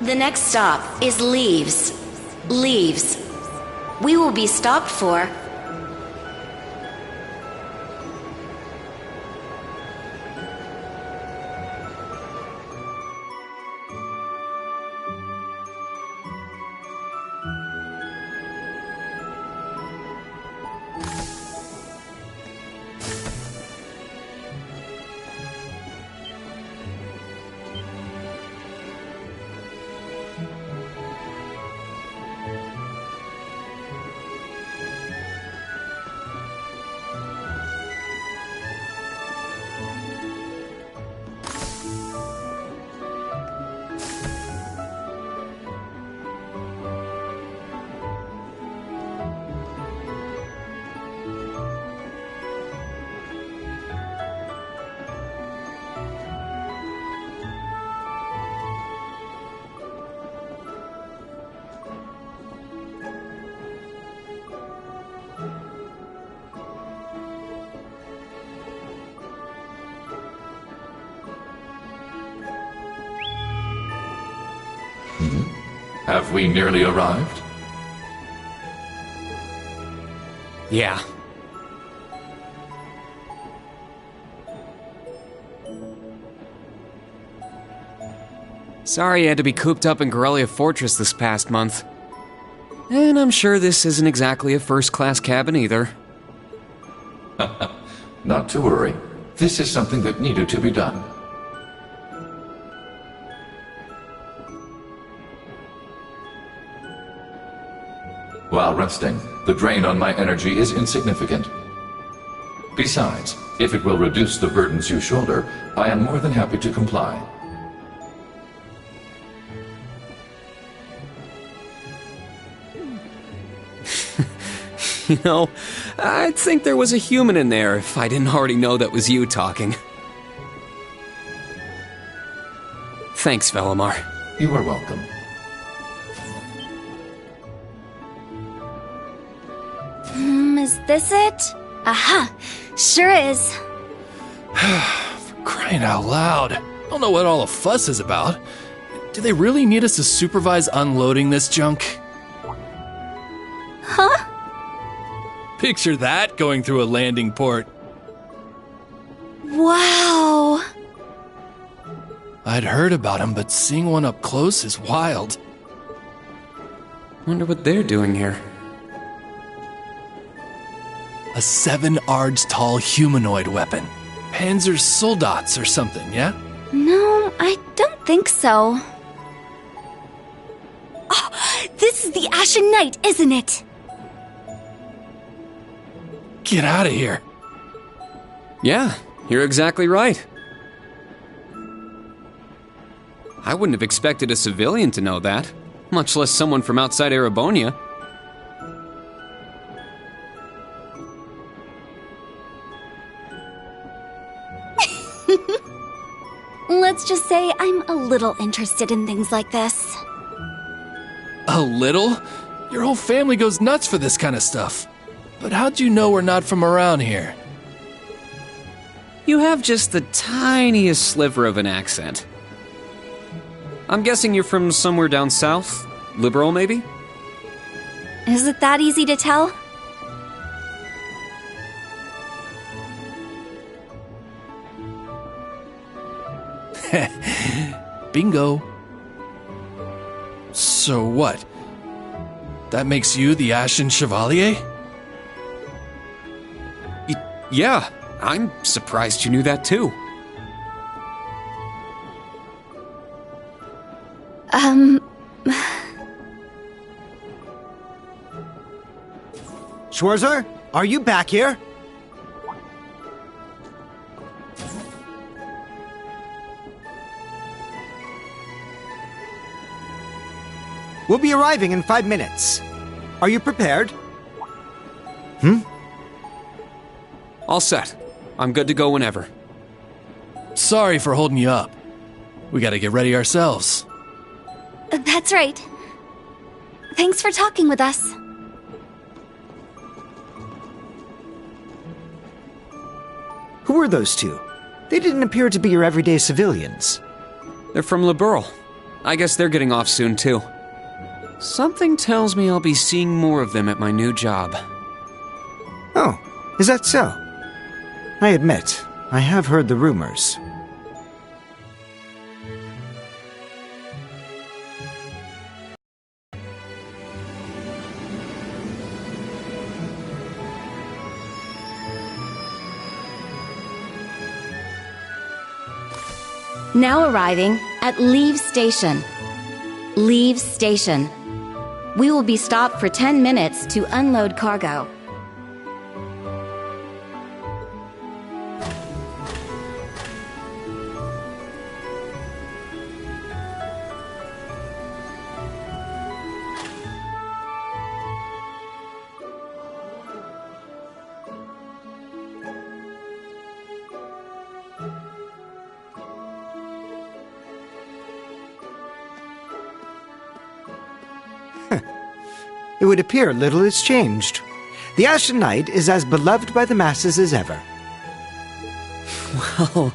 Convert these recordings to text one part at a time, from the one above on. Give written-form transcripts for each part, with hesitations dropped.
The next stop is Leaves. Leaves. We will be stopped for... Have we nearly arrived? Yeah. Sorry you had to be cooped up in Corellia Fortress this past month. And I'm sure this isn't exactly a first-class cabin either. Not to worry. This is something that needed to be done. While resting, the drain on my energy is insignificant. Besides, if it will reduce the burdens you shoulder, I am more than happy to comply. You know, I'd think there was a human in there if I didn't already know that was you talking. Thanks, Velimar. You are welcome. Is this it? Aha! Sure is. For crying out loud. I don't know what all the fuss is about. Do they really need us to supervise unloading this junk? Huh? Picture that going through a landing port. Wow! I'd heard about them, but seeing one up close is wild. Wonder what they're doing here. A 7 ards tall humanoid weapon. Panzer Soldats or something, yeah? No, I don't think so. Oh, this is the Ashen Knight, isn't it? Get out of here. Yeah, you're exactly right. I wouldn't have expected a civilian to know that, much less someone from outside Erebonia. Let's just say I'm a little interested in things like this. A little? Your whole family goes nuts for this kind of stuff. But how'd you know we're not from around here? You have just the tiniest sliver of an accent. I'm guessing you're from somewhere down south? Liberal, maybe? Is it that easy to tell? Bingo. So what? That makes you the Ashen Chevalier? Yeah, I'm surprised you knew that too. Schwarzer, are you back here? We'll be arriving in 5 minutes. Are you prepared? All set. I'm good to go whenever. Sorry for holding you up. We gotta get ready ourselves. That's right. Thanks for talking with us. Who are those two? They didn't appear to be your everyday civilians. They're from Liberl. I guess they're getting off soon, too. Something tells me I'll be seeing more of them at my new job. Oh, is that so? I admit, I have heard the rumors. Now arriving at Leave Station. Leave Station. We will be stopped for 10 minutes to unload cargo. It would appear little has changed. The Ashen Knight is as beloved by the masses as ever. Well,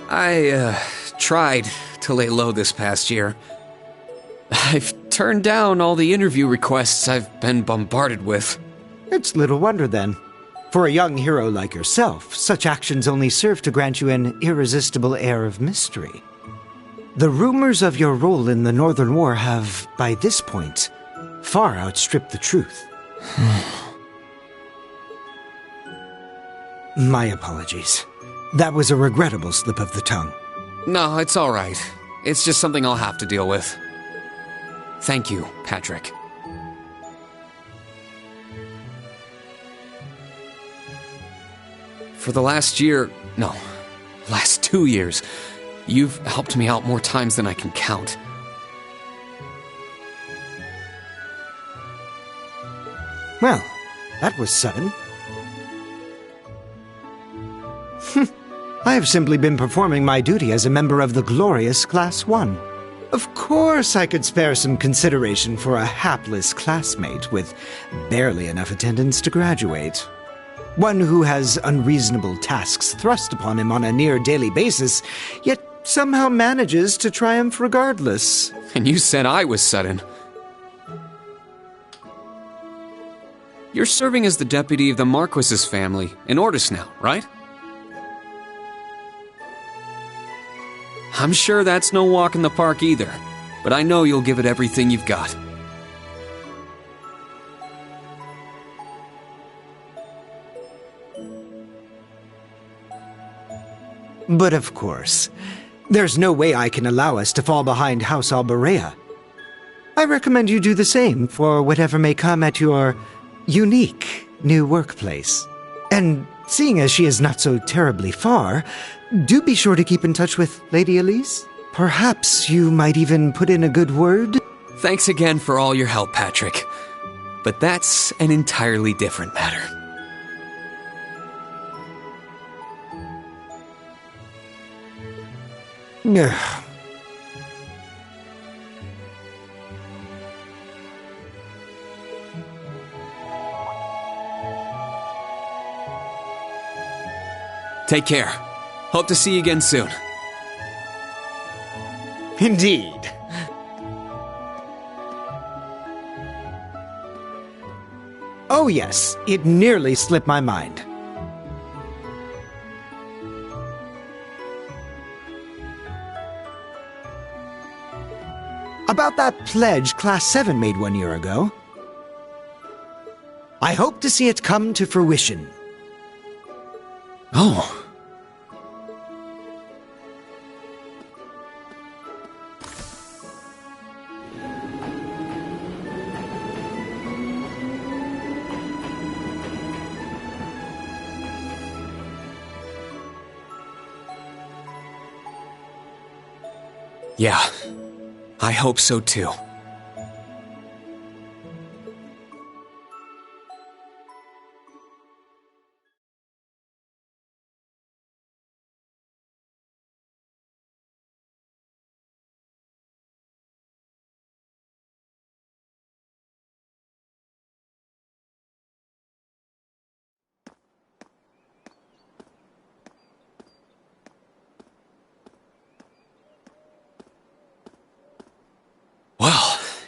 I tried to lay low this past year. I've turned down all the interview requests I've been bombarded with. It's little wonder then. For a young hero like yourself, such actions only serve to grant you an irresistible air of mystery. The rumors of your role in the Northern War have, by this point, far outstripped the truth. My apologies. That was a regrettable slip of the tongue. No, it's all right. It's just something I'll have to deal with. Thank you, Patrick. For the last 2 years, you've helped me out more times than I can count. Well, that was sudden. I have simply been performing my duty as a member of the glorious Class 1. Of course I could spare some consideration for a hapless classmate with barely enough attendance to graduate. One who has unreasonable tasks thrust upon him on a near-daily basis, yet somehow manages to triumph regardless. And you said I was sudden. You're serving as the deputy of the Marquis's family in Ordis now, right? I'm sure that's no walk in the park either, but I know you'll give it everything you've got. But of course, there's no way I can allow us to fall behind House Alberea. I recommend you do the same for whatever may come at your unique new workplace. And seeing as she is not so terribly far, do be sure to keep in touch with Lady Elise. Perhaps you might even put in a good word? Thanks again for all your help, Patrick. But that's an entirely different matter. Ugh. Take care. Hope to see you again soon. Indeed. Oh yes, it nearly slipped my mind. About that pledge Class 7 made 1 year ago. I hope to see it come to fruition. Oh. Yeah, I hope so too.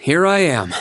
here I am.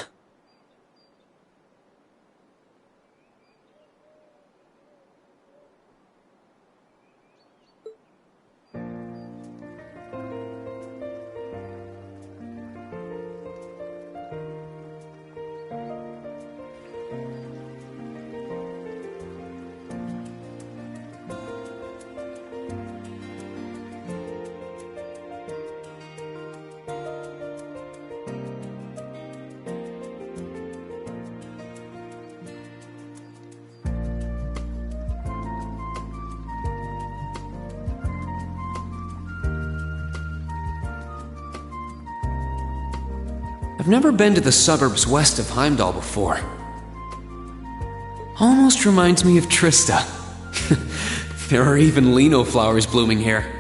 I've never been to the suburbs west of Heimdall before. Almost reminds me of Trista. There are even lino flowers blooming here.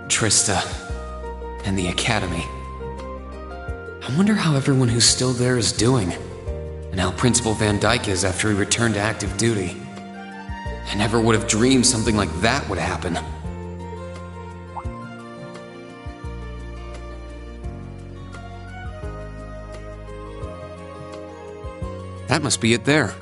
Trista, and the Academy. I wonder how everyone who's still there is doing, and how Principal Van Dyke is after he returned to active duty. I never would have dreamed something like that would happen. That must be it there.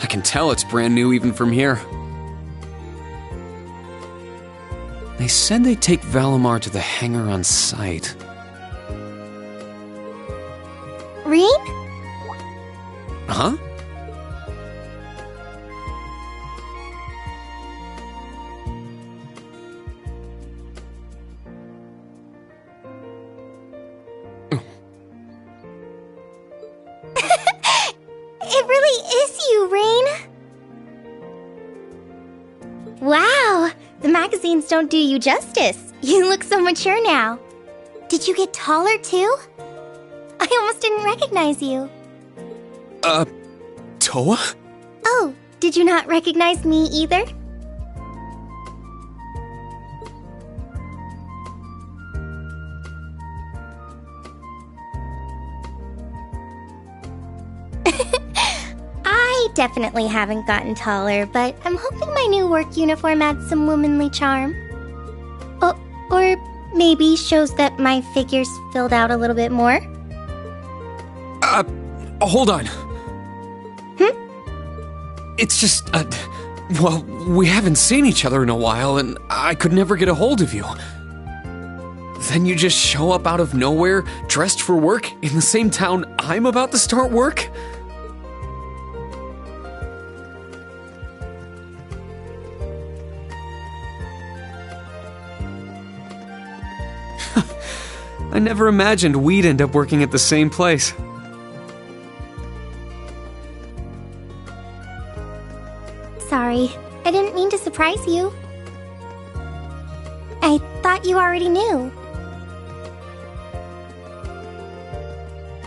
I can tell it's brand new even from here. They said they'd take Valimar to the hangar on site. Rean? Huh? It really is you, Rain. Wow, the magazines don't do you justice. You look so mature now. Did you get taller too? I almost didn't recognize you. Toa? Oh, did you not recognize me either? I definitely haven't gotten taller, but I'm hoping my new work uniform adds some womanly charm. Or maybe shows that my figure's filled out a little bit more. Hold on. It's just, well, we haven't seen each other in a while, and I could never get a hold of you. Then you just show up out of nowhere, dressed for work, in the same town I'm about to start work? I never imagined we'd end up working at the same place. Sorry, I didn't mean to surprise you. I thought you already knew.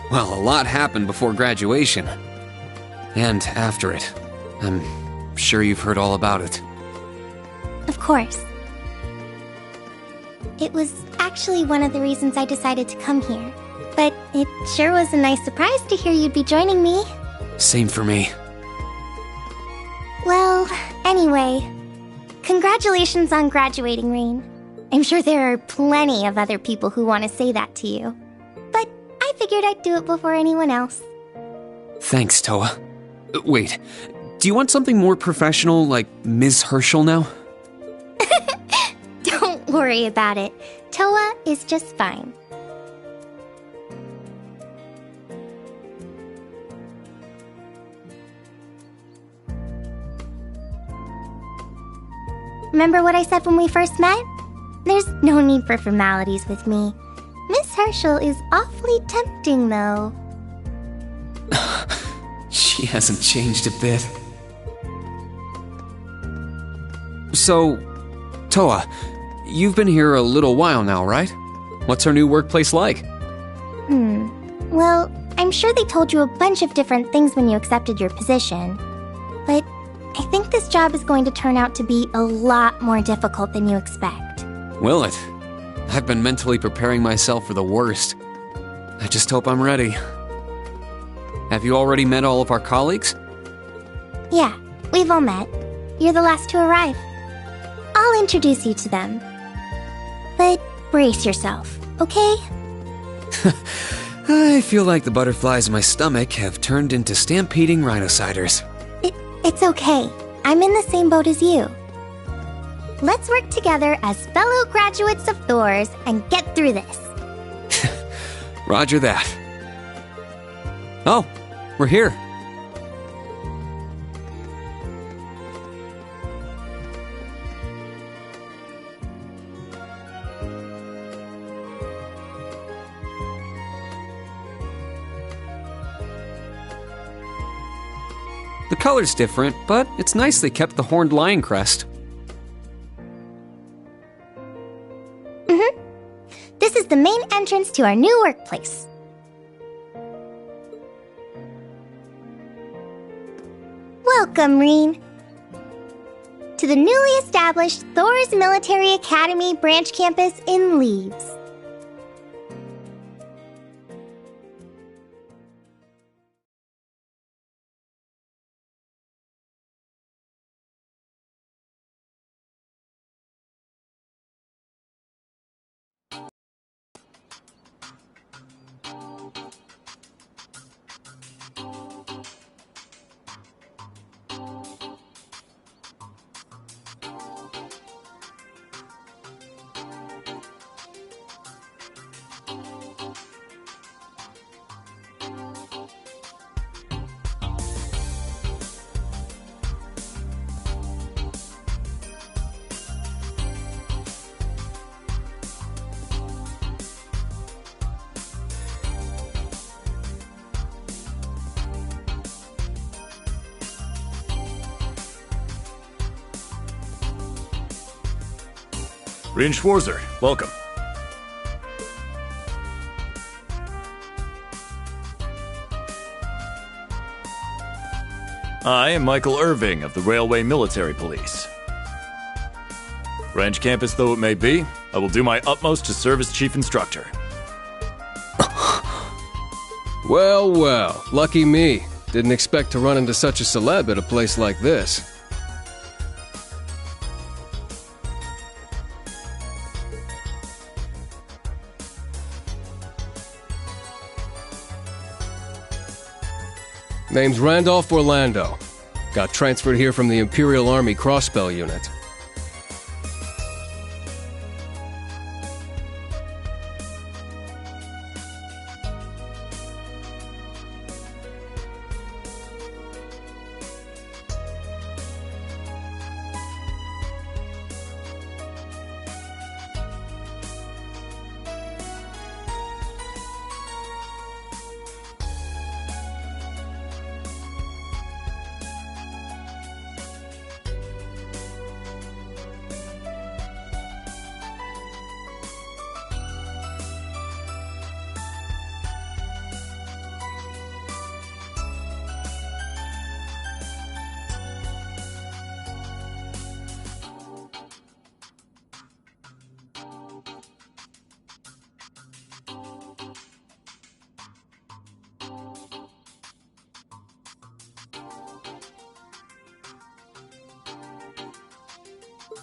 Well, a lot happened before graduation. And after it. I'm sure you've heard all about it. Of course. It was actually one of the reasons I decided to come here. But it sure was a nice surprise to hear you'd be joining me. Same for me. Well, anyway, congratulations on graduating, Rain. I'm sure there are plenty of other people who want to say that to you. But I figured I'd do it before anyone else. Thanks, Toa. Wait, do you want something more professional, like Ms. Herschel now? Don't worry about it. Toa is just fine. Remember what I said when we first met? There's no need for formalities with me. Miss Herschel is awfully tempting, though. She hasn't changed a bit. So, Toa, you've been here a little while now, right? What's our new workplace like? Well, I'm sure they told you a bunch of different things when you accepted your position. But I think this job is going to turn out to be a lot more difficult than you expect. Will it? I've been mentally preparing myself for the worst. I just hope I'm ready. Have you already met all of our colleagues? Yeah, we've all met. You're the last to arrive. I'll introduce you to them. But brace yourself, okay? I feel like the butterflies in my stomach have turned into stampeding rhinociders. It's okay. I'm in the same boat as you. Let's work together as fellow graduates of Thors and get through this. Roger that. Oh, we're here. The color's different, but it's nice they kept the horned lion crest. This is the main entrance to our new workplace. Welcome, Reen, to the newly established Thors Military Academy branch campus in Leaves. Reen Schwarzer, welcome. I am Michael Irving of the Railway Military Police. Branch campus though it may be, I will do my utmost to serve as chief instructor. Well, well, lucky me. Didn't expect to run into such a celeb at a place like this. Name's Randolph Orlando. Got transferred here from the Imperial Army Crossbell Unit.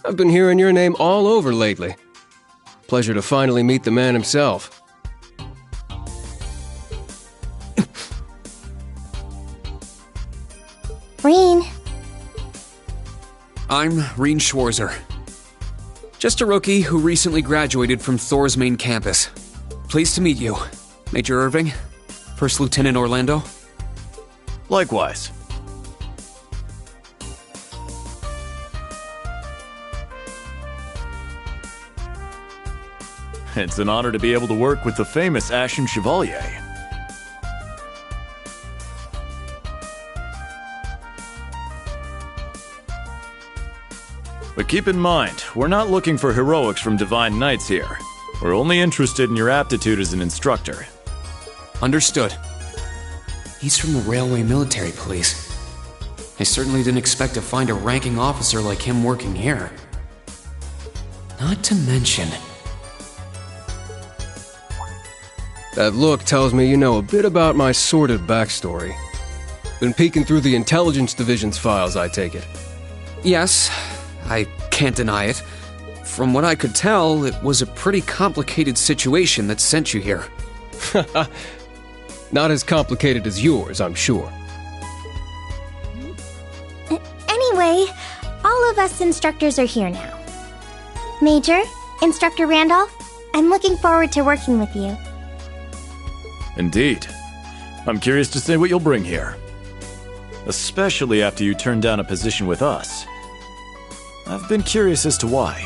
I've been hearing your name all over lately. Pleasure to finally meet the man himself. Reen. I'm Reen Schwarzer. Just a rookie who recently graduated from Thors main campus. Pleased to meet you, Major Irving, First Lieutenant Orlando. Likewise. It's an honor to be able to work with the famous Ashen Chevalier. But keep in mind, we're not looking for heroics from Divine Knights here. We're only interested in your aptitude as an instructor. Understood. He's from the Railway Military Police. I certainly didn't expect to find a ranking officer like him working here. Not to mention... That look tells me you know a bit about my sordid backstory. Been peeking through the Intelligence Division's files, I take it. Yes, I can't deny it. From what I could tell, it was a pretty complicated situation that sent you here. Not as complicated as yours, I'm sure. Anyway, all of us instructors are here now. Major, Instructor Randolph, I'm looking forward to working with you. Indeed. I'm curious to see what you'll bring here. Especially after you turn down a position with us. I've been curious as to why.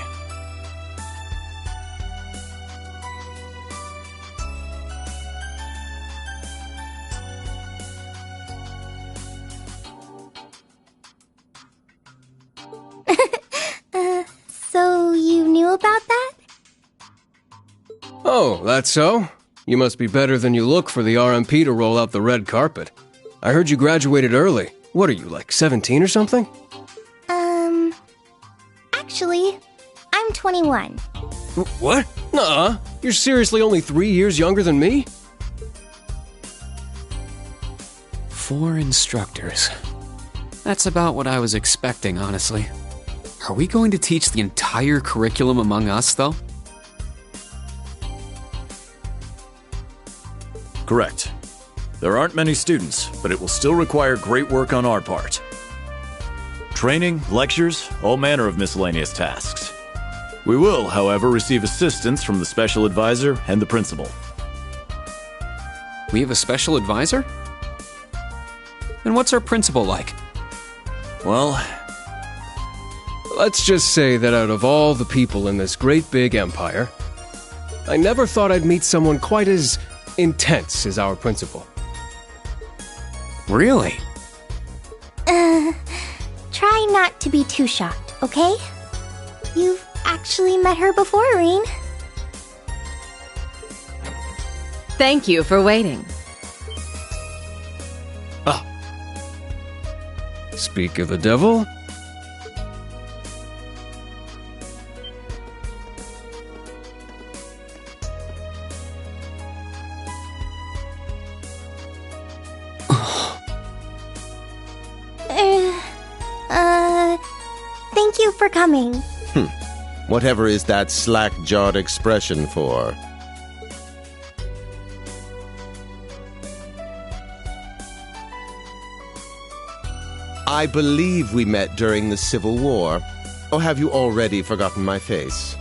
So you knew about that? Oh, that's so? You must be better than you look for the RMP to roll out the red carpet. I heard you graduated early. What are you, like 17 or something? Actually, I'm 21. What? Nuh-uh. You're seriously only 3 years younger than me? 4 instructors. That's about what I was expecting, honestly. Are we going to teach the entire curriculum among us, though? Correct. There aren't many students, but it will still require great work on our part. Training, lectures, all manner of miscellaneous tasks. We will, however, receive assistance from the special advisor and the principal. We have a special advisor? And what's our principal like? Well, let's just say that out of all the people in this great big empire, I never thought I'd meet someone quite as intense as our principal. Really? Try not to be too shocked, okay? You've actually met her before, Rean. Thank you for waiting. Speak of the devil. Thank you for coming. Whatever is that slack-jawed expression for? I believe we met during the Civil War. Or have you already forgotten my face?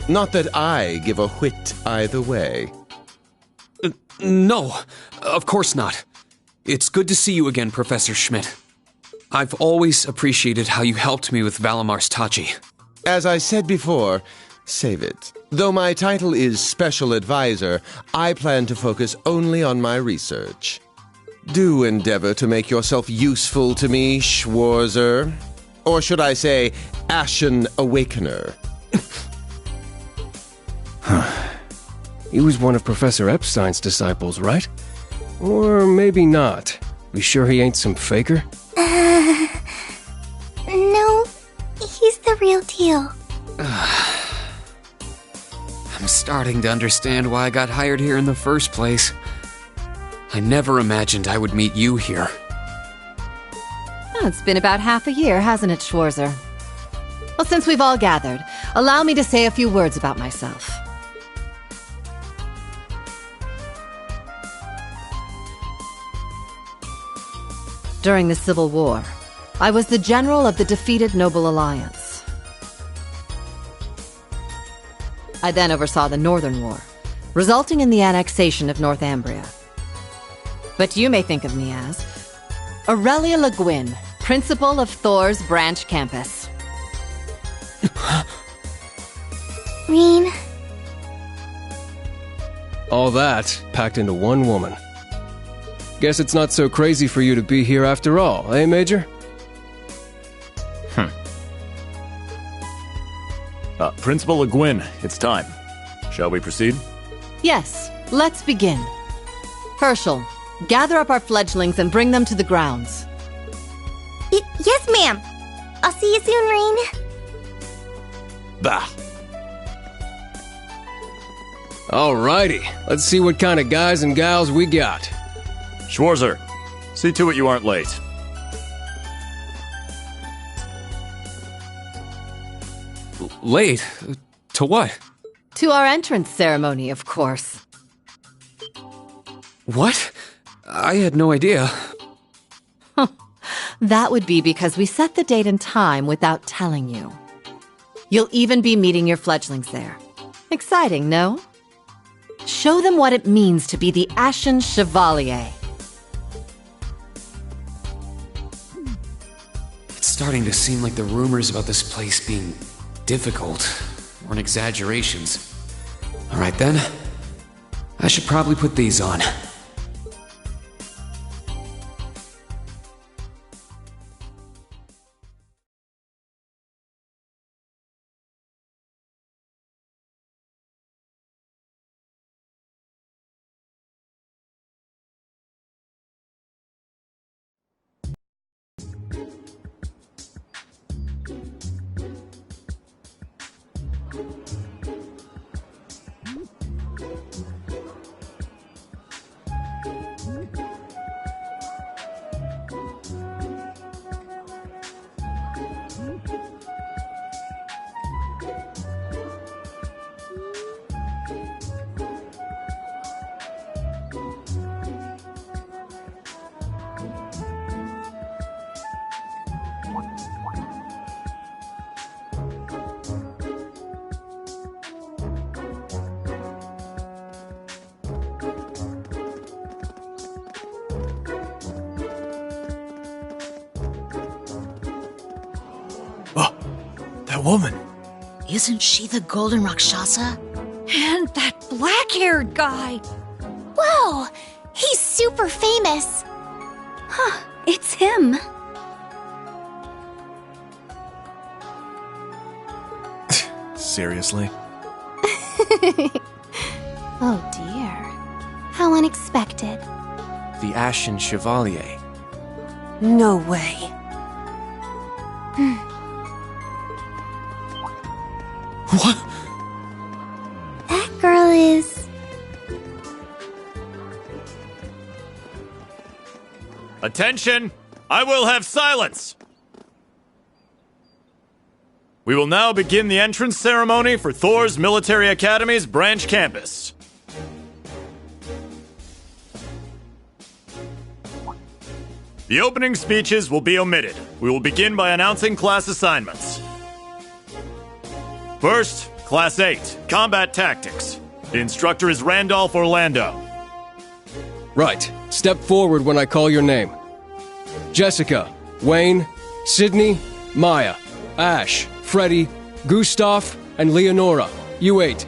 Not that I give a whit either way. No, of course not. It's good to see you again, Professor Schmidt. I've always appreciated how you helped me with Valamar's Tachi. As I said before, save it. Though my title is Special Advisor, I plan to focus only on my research. Do endeavor to make yourself useful to me, Schwarzer. Or should I say, Ashen Awakener. He was one of Professor Epstein's disciples, right? Or maybe not. We sure he ain't some faker? No, he's the real deal. I'm starting to understand why I got hired here in the first place. I never imagined I would meet you here. Oh, it's been about half a year, hasn't it, Schwarzer? Well, since we've all gathered, allow me to say a few words about myself. During the Civil War, I was the general of the defeated Noble Alliance. I then oversaw the Northern War, resulting in the annexation of Northumbria. But you may think of me as Aurelia Le Guin, principal of Thor's branch campus. Rean. All that packed into one woman. Guess it's not so crazy for you to be here after all, eh, Major? Principal Le Guin, it's time. Shall we proceed? Yes, let's begin. Herschel, gather up our fledglings and bring them to the grounds. Yes, ma'am. I'll see you soon, Rain. Bah. Alrighty, let's see what kind of guys and gals we got. Schwarzer, see to it you aren't late. Late? To what? To our entrance ceremony, of course. What? I had no idea. That would be because we set the date and time without telling you. You'll even be meeting your fledglings there. Exciting, no? Show them what it means to be the Ashen Chevalier. It's starting to seem like the rumors about this place being difficult weren't exaggerations. Alright then. I should probably put these on. That woman. Isn't she the Golden Rakshasa? And that black-haired guy. Whoa! He's super famous. Huh, it's him. Seriously? Oh dear. How unexpected. The Ashen Chevalier. No way. What? That girl is... Attention! I will have silence! We will now begin the entrance ceremony for Thor's Military Academy's branch campus. The opening speeches will be omitted. We will begin by announcing class assignments. First, Class 8, Combat Tactics. The instructor is Randolph Orlando. Right. Step forward when I call your name. Jessica, Wayne, Sydney, Maya, Ash, Freddy, Gustav, and Leonora. You 8.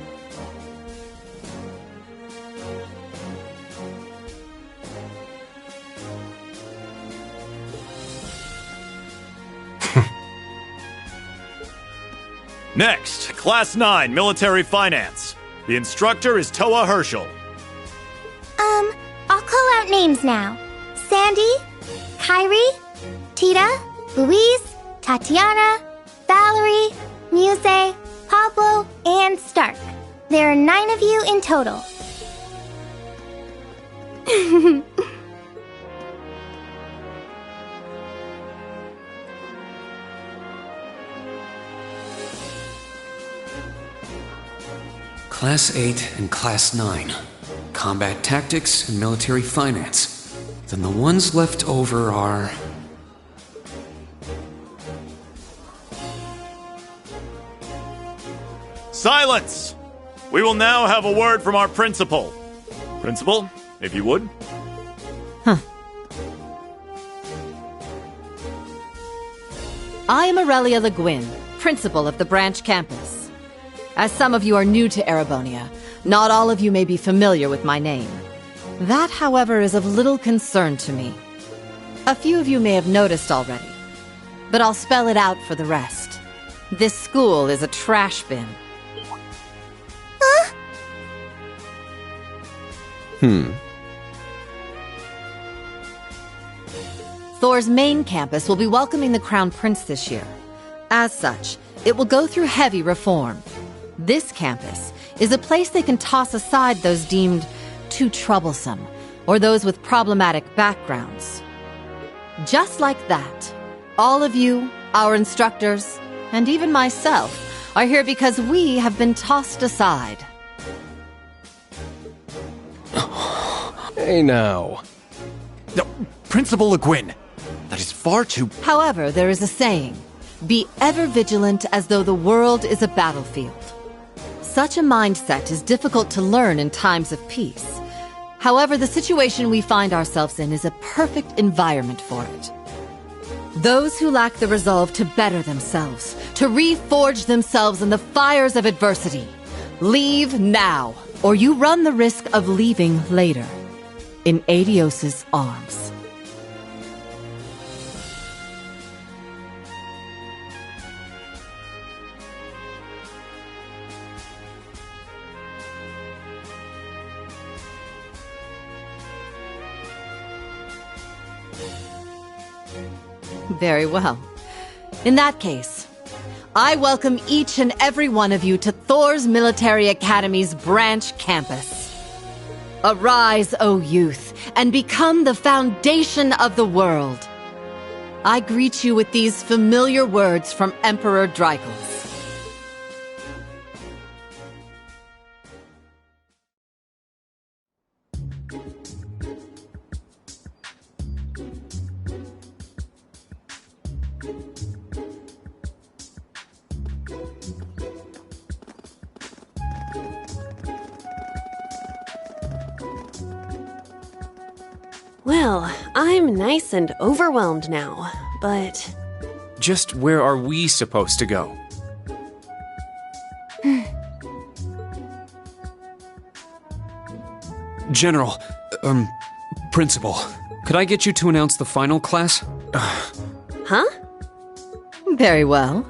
Next, Class 9, Military Finance. The instructor is Toa Herschel. I'll call out names now. Sandy, Kyrie, Tita, Louise, Tatiana, Valerie, Muse, Pablo, and Stark. There are 9 of you in total. Class 8 and Class 9. Combat Tactics and Military Finance. Then the ones left over are... Silence! We will now have a word from our principal. Principal, if you would. I am Aurelia Le Guin, principal of the branch campus. As some of you are new to Erebonia, not all of you may be familiar with my name. That, however, is of little concern to me. A few of you may have noticed already, but I'll spell it out for the rest. This school is a trash bin. Thor's main campus will be welcoming the Crown Prince this year. As such, it will go through heavy reform. This campus is a place they can toss aside those deemed too troublesome, or those with problematic backgrounds. Just like that, all of you, our instructors, and even myself, are here because we have been tossed aside. Hey now. No, Principal Le Guin, that is far too... However, there is a saying, be ever vigilant as though the world is a battlefield. Such a mindset is difficult to learn in times of peace. However, the situation we find ourselves in is a perfect environment for it. Those who lack the resolve to better themselves, to reforge themselves in the fires of adversity, leave now, or you run the risk of leaving later, in Aidios's arms. Very well. In that case, I welcome each and every one of you to Thor's Military Academy's branch campus. Arise, O youth, and become the foundation of the world. I greet you with these familiar words from Emperor Drycles. Well, I'm nice and overwhelmed now, but... Just where are we supposed to go? General, Principal, could I get you to announce the final class? Huh? Very well.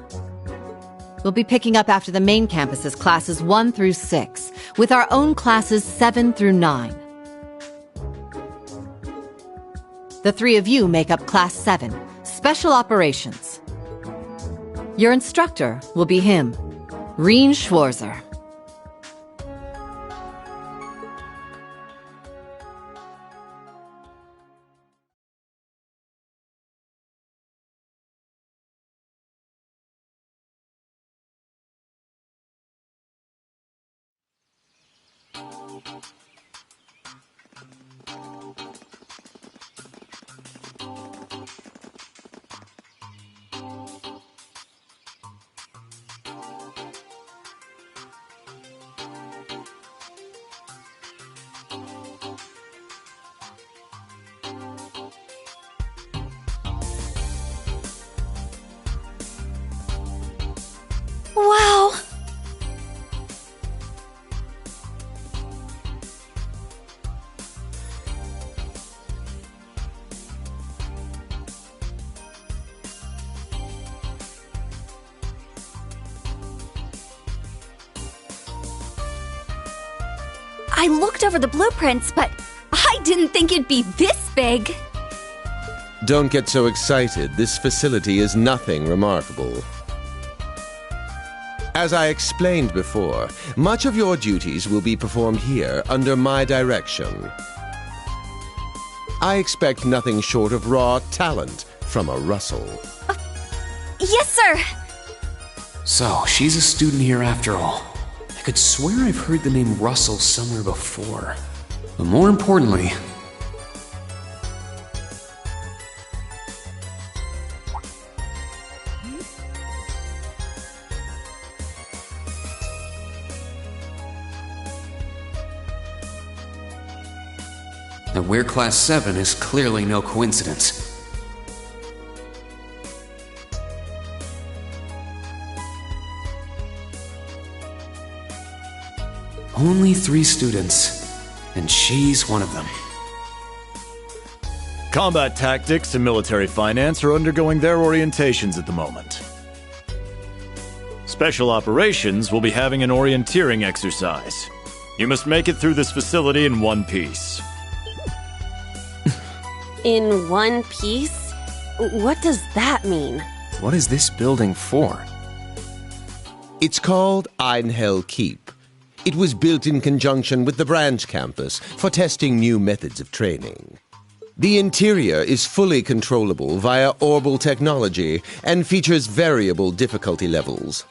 We'll be picking up after the main campus's classes 1 through 6, with our own classes 7 through 9. The 3 of you make up Class 7, Special Operations. Your instructor will be him, Reen Schwarzer. Wow! I looked over the blueprints, but I didn't think it'd be this big. Don't get so excited. This facility is nothing remarkable. As I explained before, much of your duties will be performed here under my direction. I expect nothing short of raw talent from a Russell. Yes, sir! So, she's a student here after all. I could swear I've heard the name Russell somewhere before. But more importantly... that we're Class 7 is clearly no coincidence. Only 3 students, and she's one of them. Combat tactics and military finance are undergoing their orientations at the moment. Special operations will be having an orienteering exercise. You must make it through this facility in one piece. In one piece? what does that mean? What is this building for? It's called Einhell Keep. It was built in conjunction with the branch campus for testing new methods of training. The interior is fully controllable via Orbal technology and features variable difficulty levels.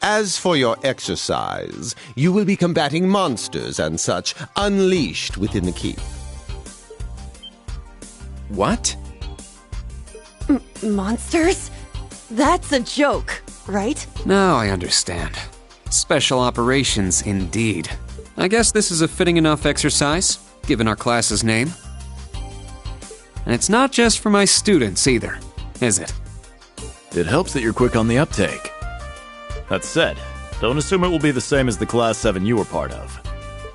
As for your exercise, you will be combating monsters and such unleashed within the keep. What? Monsters? That's a joke, right? Now I understand. Special operations, indeed. I guess this is a fitting enough exercise, given our class's name. And it's not just for my students either, is it? It helps that you're quick on the uptake. That said, don't assume it will be the same as the Class 7 you were part of.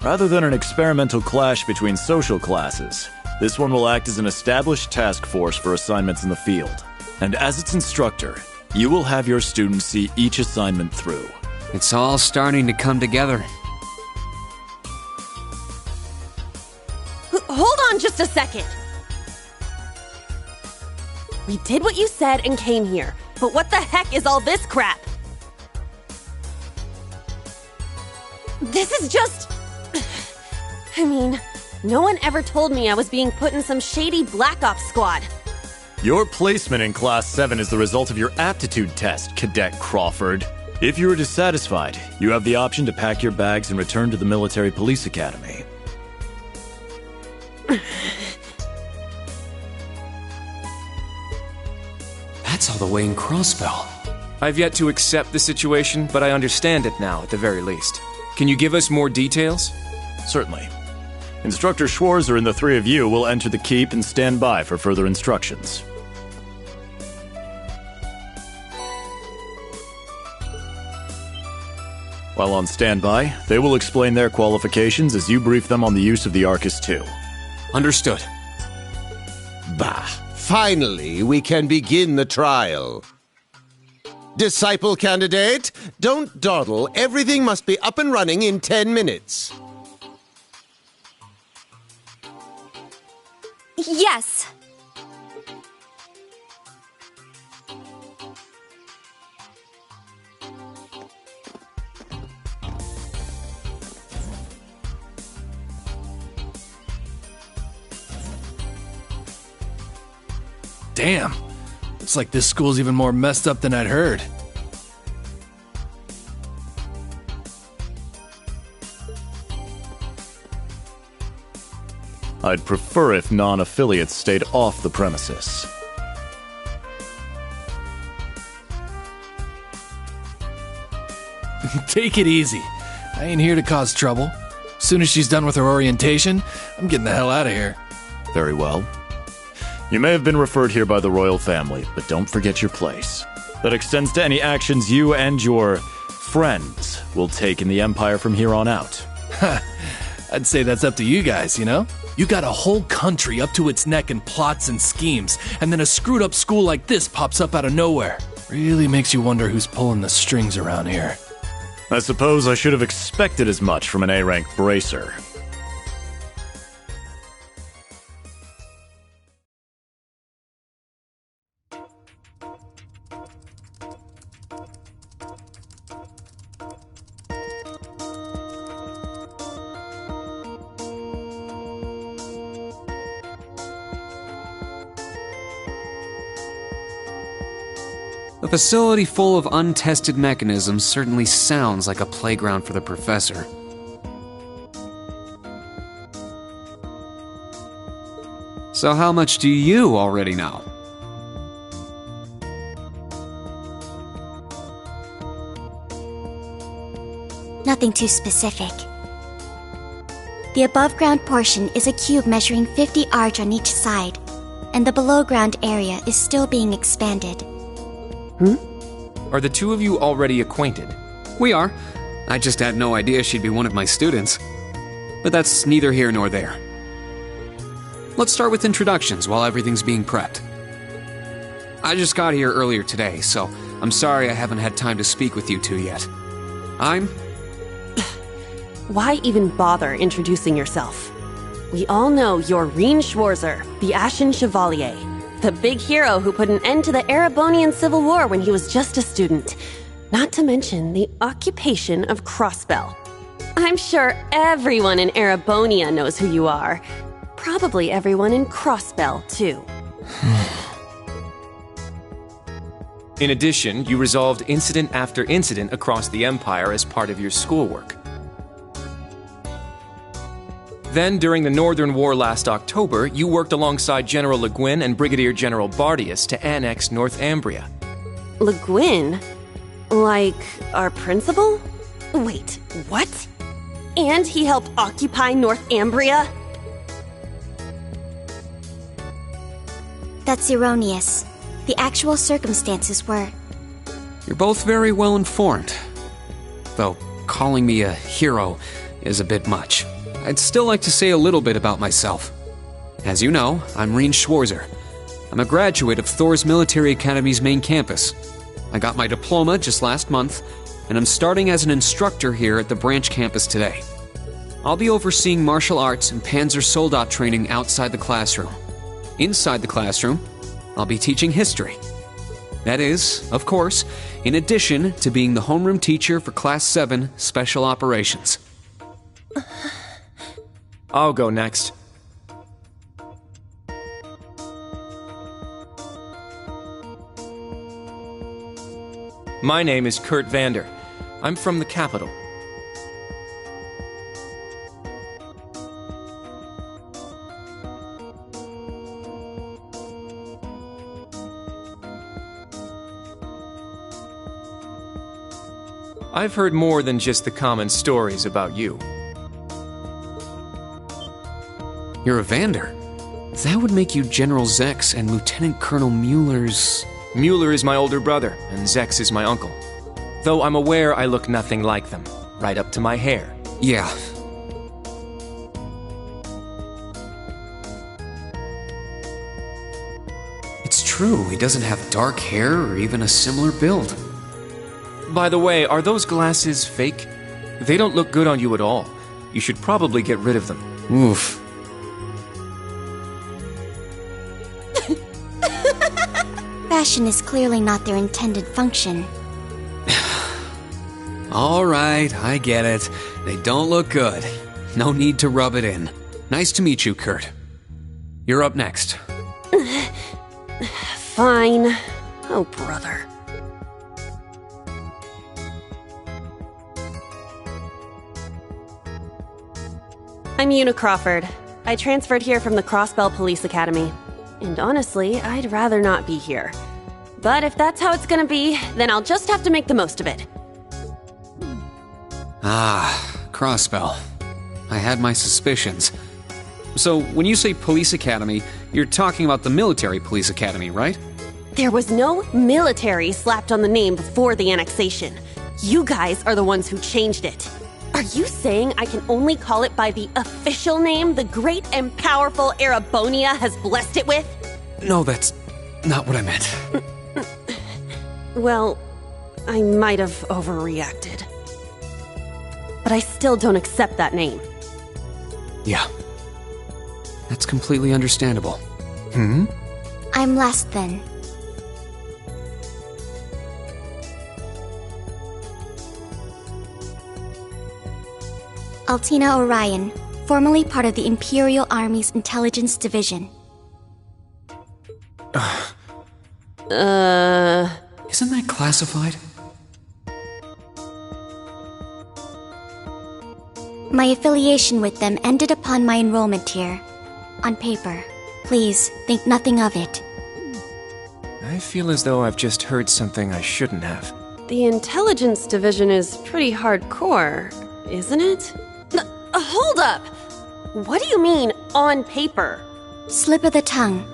Rather than an experimental clash between social classes, this one will act as an established task force for assignments in the field. And as its instructor, you will have your students see each assignment through. It's all starting to come together. Hold on just a second! We did what you said and came here, but what the heck is all this crap? This is just... I mean, no one ever told me I was being put in some shady Black Ops squad. Your placement in Class 7 is the result of your aptitude test, Cadet Crawford. If you are dissatisfied, you have the option to pack your bags and return to the Military Police Academy. That's all the way in Crossbell. I've yet to accept the situation, but I understand it now, at the very least. Can you give us more details? Certainly. Instructor Schwarzer and the three of you will enter the keep and stand by for further instructions. While on standby, they will explain their qualifications as you brief them on the use of the Arcus II. Understood. Bah! Finally, we can begin the trial. Disciple candidate, don't dawdle. Everything must be up and running in 10 minutes. Yes. Damn. Looks like this school's even more messed up than I'd heard. I'd prefer if non-affiliates stayed off the premises. Take it easy. I ain't here to cause trouble. As soon as she's done with her orientation, I'm getting the hell out of here. Very well. You may have been referred here by the royal family, but don't forget your place. That extends to any actions you and your friends will take in the Empire from here on out. I'd say that's up to you guys, you know? You got a whole country up to its neck in plots and schemes, and then a screwed up school like this pops up out of nowhere. Really makes you wonder who's pulling the strings around here. I suppose I should have expected as much from an A-rank bracer. A facility full of untested mechanisms certainly sounds like a playground for the professor. So how much do you already know? Nothing too specific. The above-ground portion is a cube measuring 50 arch on each side, and the below-ground area is still being expanded. Are the two of you already acquainted? We are. I just had no idea she'd be one of my students. But that's neither here nor there. Let's start with introductions while everything's being prepped. I just got here earlier today, so I'm sorry I haven't had time to speak with you two yet. I'm... Why even bother introducing yourself? We all know you're Rien Schwarzer, the Ashen Chevalier, The big hero who put an end to the Erebonian Civil War when he was just a student. Not to mention the occupation of Crossbell. I'm sure everyone in Erebonia knows who you are. Probably everyone in Crossbell, too. In addition, you resolved incident after incident across the Empire as part of your schoolwork. Then, during the Northern War last October, you worked alongside General Le Guin and Brigadier General Bardius to annex Northumbria. Le Guin? Like our principal? Wait, what? And he helped occupy Northumbria? That's erroneous. The actual circumstances were... You're both very well informed. Though calling me a hero is a bit much. I'd still like to say a little bit about myself. As you know, I'm Reen Schwarzer. I'm a graduate of Thor's Military Academy's main campus. I got my diploma just last month, and I'm starting as an instructor here at the branch campus today. I'll be overseeing martial arts and Panzer Soldat training outside the classroom. Inside the classroom, I'll be teaching history. That is, of course, in addition to being the homeroom teacher for Class 7 Special Operations. I'll go next. My name is Kurt Vander. I'm from the capital. I've heard more than just the common stories about you. You're a Vander. That would make you General Zex and Lieutenant Colonel Mueller's... Mueller is my older brother, and Zex is my uncle. Though I'm aware I look nothing like them, right up to my hair. Yeah. It's true, he doesn't have dark hair or even a similar build. By the way, are those glasses fake? They don't look good on you at all. You should probably get rid of them. Oof. Fashion is clearly not their intended function. All right, I get it. They don't look good. No need to rub it in. Nice to meet you, Kurt. You're up next. Fine. Oh, brother. I'm Una Crawford. I transferred here from the Crossbell Police Academy. And honestly, I'd rather not be here. But if that's how it's gonna be, then I'll just have to make the most of it. Ah, Crossbell. I had my suspicions. So, when you say Police Academy, you're talking about the Military Police Academy, right? There was no military slapped on the name before the annexation. You guys are the ones who changed it. Are you saying I can only call it by the official name the great and powerful Erebonia has blessed it with? No, that's not what I meant. Well, I might have overreacted. But I still don't accept that name. Yeah. That's completely understandable. I'm last then. Altina Orion, formerly part of the Imperial Army's Intelligence Division. Isn't that classified? My affiliation with them ended upon my enrollment here. On paper. Please, think nothing of it. I feel as though I've just heard something I shouldn't have. The Intelligence Division is pretty hardcore, isn't it? Hold up! What do you mean, on paper? Slip of the tongue.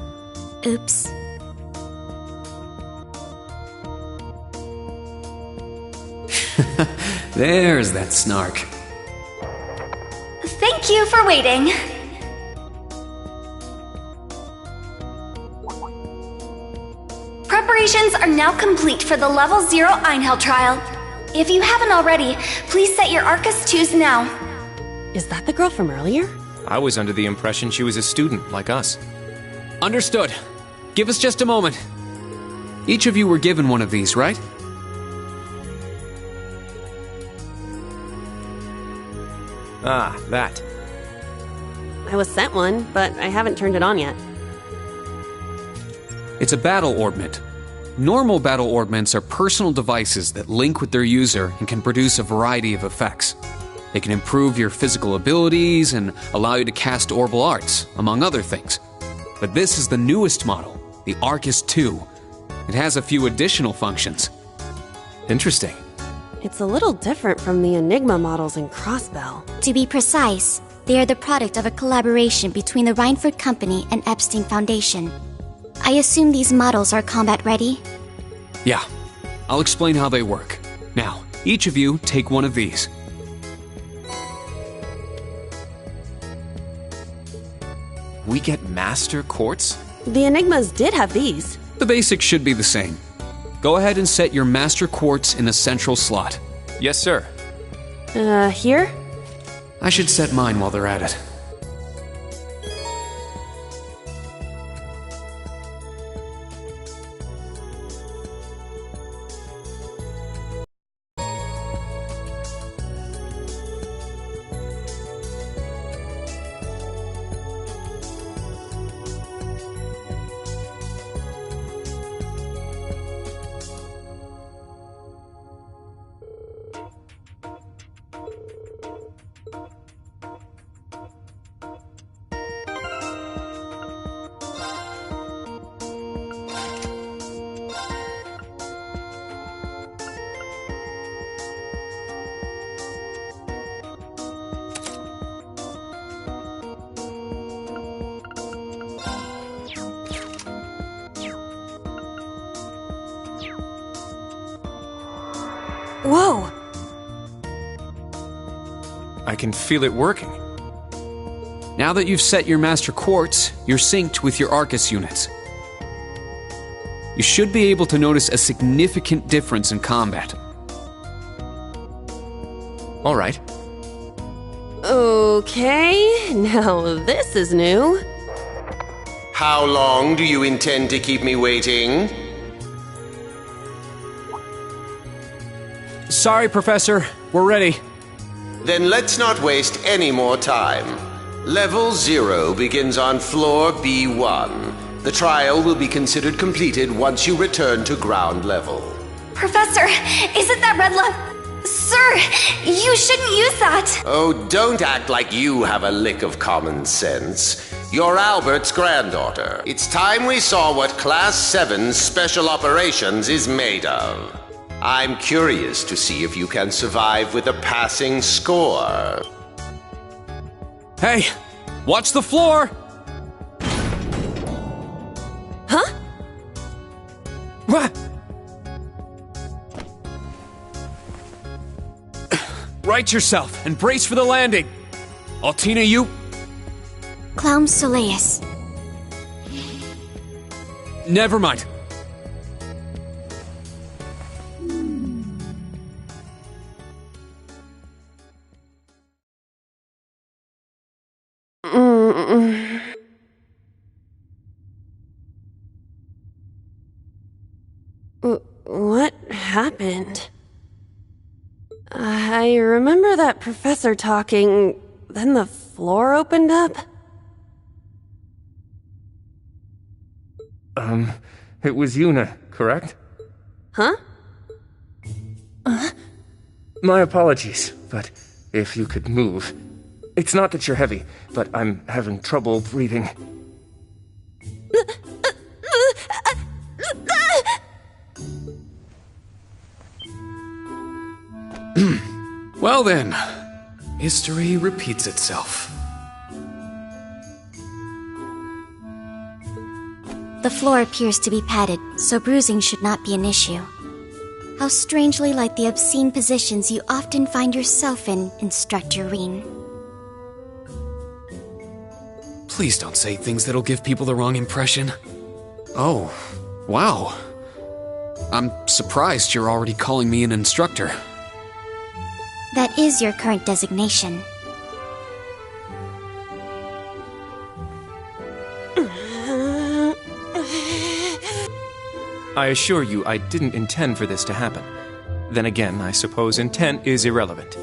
Oops. There's that snark. Thank you for waiting. Preparations are now complete for the Level 0 Einhell trial. If you haven't already, please set your Arcus 2s now. Is that the girl from earlier? I was under the impression she was a student like us. Understood. give us just a moment. Each of you were given one of these, right? Ah, that. I was sent one, but I haven't turned it on yet. It's a battle orbment. Normal battle orbments are personal devices that link with their user and can produce a variety of effects. They can improve your physical abilities and allow you to cast orbital arts, among other things. But this is the newest model, the Arcus II. It has a few additional functions. Interesting. It's a little different from the Enigma models in Crossbell. To be precise, they are the product of a collaboration between the Reinford Company and Epstein Foundation. I assume these models are combat ready? Yeah, I'll explain how they work. Now, each of you take one of these. We get Master Quartz? The Enigmas did have these. The basics should be the same. Go ahead and set your Master Quartz in a central slot. Yes, sir. Here? I should set mine while they're at it. Whoa! I can feel it working. Now that you've set your Master Quartz, you're synced with your Arcus units. You should be able to notice a significant difference in combat. All right. Okay, now this is new. How long do you intend to keep me waiting? Sorry, Professor. We're ready. Then let's not waste any more time. Level 0 begins on floor B1. The trial will be considered completed once you return to ground level. Professor, isn't that red love? Sir, you shouldn't use that. Oh, don't act like you have a lick of common sense. You're Albert's granddaughter. It's time we saw what Class 7's Special Operations is made of. I'm curious to see if you can survive with a passing score. Hey, watch the floor! Huh? What? Right yourself and brace for the landing. Altina, you... Clown Soleus. Never mind. What happened? I remember that professor talking, then the floor opened up. It was Yuna, correct? Huh? My apologies, but if you could move. It's not that you're heavy, but I'm having trouble breathing. Well then, history repeats itself. The floor appears to be padded, so bruising should not be an issue. How strangely like the obscene positions you often find yourself in, Instructor Reen. Please don't say things that'll give people the wrong impression. Oh, wow. I'm surprised you're already calling me an instructor. That is your current designation. I assure you I didn't intend for this to happen. Then again, I suppose intent is irrelevant.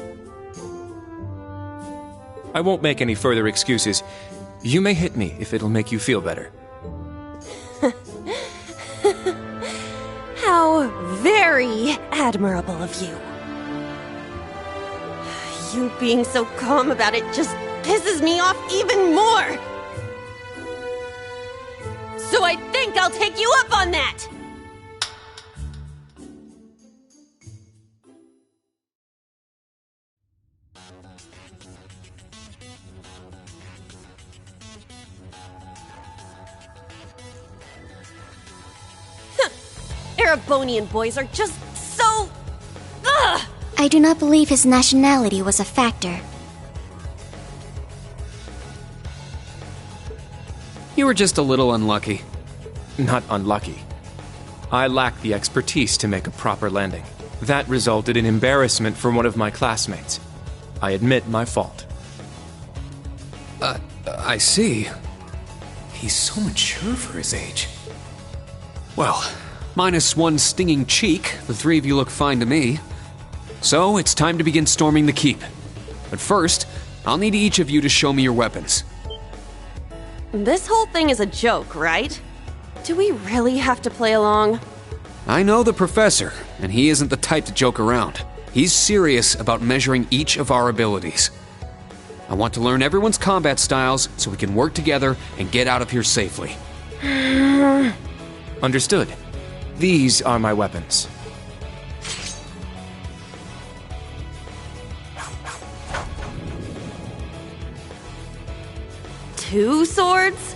I won't make any further excuses. You may hit me if it'll make you feel better. How very admirable of you. You being so calm about it just pisses me off even more. So I think I'll take you up on that. Erebonian boys are just so... Ugh! I do not believe his nationality was a factor. You were just a little unlucky. Not unlucky. I lacked the expertise to make a proper landing. That resulted in embarrassment for one of my classmates. I admit my fault. I see. He's so mature for his age. Well, minus one stinging cheek, the three of you look fine to me. So, it's time to begin storming the keep. But first, I'll need each of you to show me your weapons. This whole thing is a joke, right? Do we really have to play along? I know the professor, and he isn't the type to joke around. He's serious about measuring each of our abilities. I want to learn everyone's combat styles so we can work together and get out of here safely. Understood. These are my weapons. Two swords?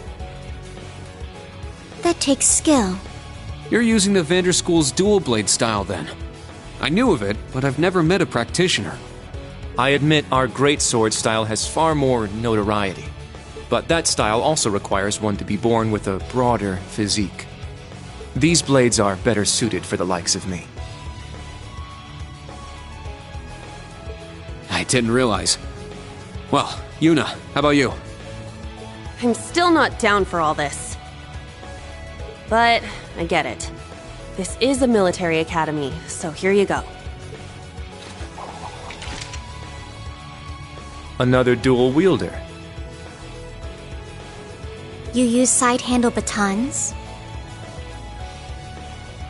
That takes skill. You're using the Vanderschool's dual blade style then. I knew of it, but I've never met a practitioner. I admit our great sword style has far more notoriety. But that style also requires one to be born with a broader physique. These blades are better suited for the likes of me. I didn't realize. Well, Yuna, how about you? I'm still not down for all this. But I get it. This is a military academy, so here you go. Another dual wielder. You use side-handle batons?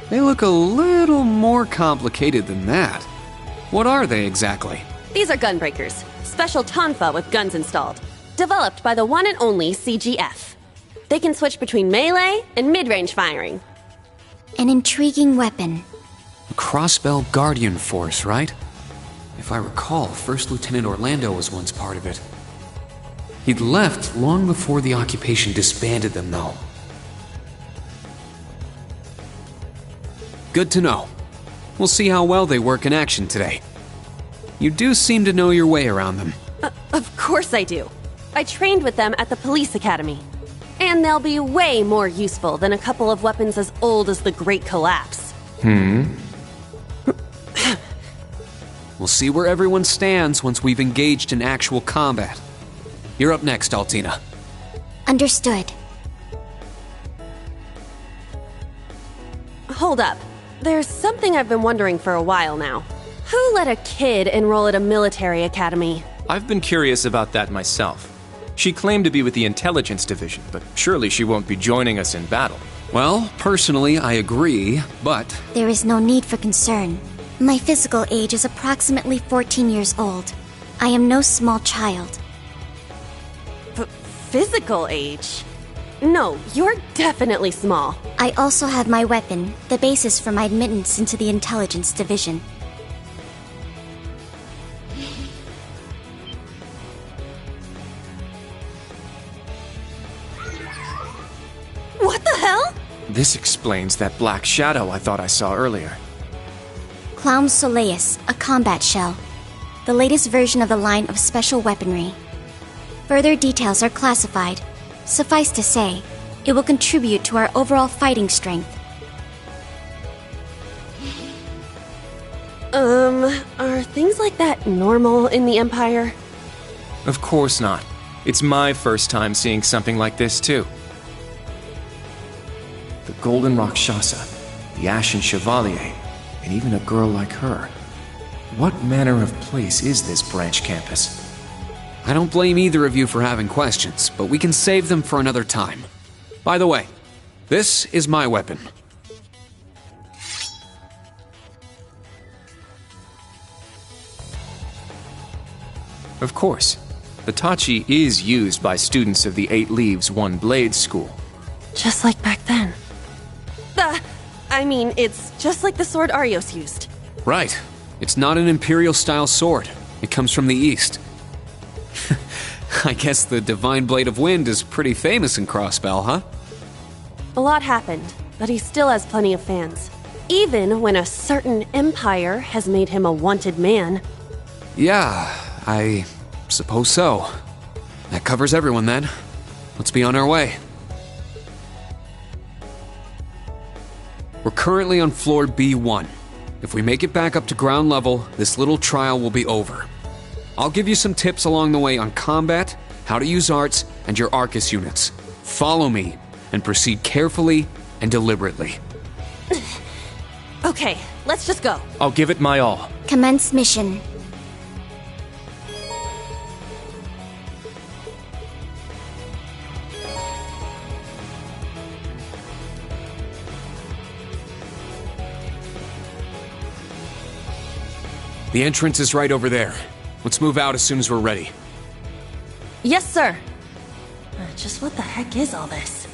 They look a little more complicated than that. What are they exactly? These are gunbreakers. Special tonfa with guns installed. Developed by the one and only CGF. They can switch between melee and mid-range firing. An intriguing weapon. A Crossbell Guardian Force, right? If I recall, First Lieutenant Orlando was once part of it. He'd left long before the occupation disbanded them, though. Good to know. We'll see how well they work in action today. You do seem to know your way around them. Of course I do. I trained with them at the police academy. And they'll be way more useful than a couple of weapons as old as the Great Collapse. We'll see where everyone stands once we've engaged in actual combat. You're up next, Altina. Understood. Hold up. There's something I've been wondering for a while now. Who let a kid enroll at a military academy? I've been curious about that myself. She claimed to be with the intelligence division, but surely she won't be joining us in battle. Well, personally, I agree, but... There is no need for concern. My physical age is approximately 14 years old. I am no small child. Physical age? No, you're definitely small. I also have my weapon, the basis for my admittance into the intelligence division. What the hell? This explains that black shadow I thought I saw earlier. Clown Soleus, a combat shell. The latest version of the line of special weaponry. Further details are classified. Suffice to say, it will contribute to our overall fighting strength. Are things like that normal in the Empire? Of course not. It's my first time seeing something like this, too. The Golden Rakshasa. the Ashen Chevalier, and even a girl like her. What manner of place is this branch campus? I don't blame either of you for having questions, but we can save them for another time. By the way, this is my weapon. Of course, the Tachi is used by students of the 8 Leaves, 1 Blade school. Just like back then. It's just like the sword Arios used. Right. It's not an Imperial-style sword. It comes from the East. I guess the Divine Blade of Wind is pretty famous in Crossbell, huh? A lot happened, but he still has plenty of fans. Even when a certain empire has made him a wanted man. Yeah, I suppose so. That covers everyone then. Let's be on our way. We're currently on floor B1. If we make it back up to ground level, this little trial will be over. I'll give you some tips along the way on combat, how to use arts, and your Arcus units. Follow me, and proceed carefully and deliberately. Okay, let's just go. I'll give it my all. Commence mission. The entrance is right over there. Let's move out as soon as we're ready. Yes, sir. Just what the heck is all this?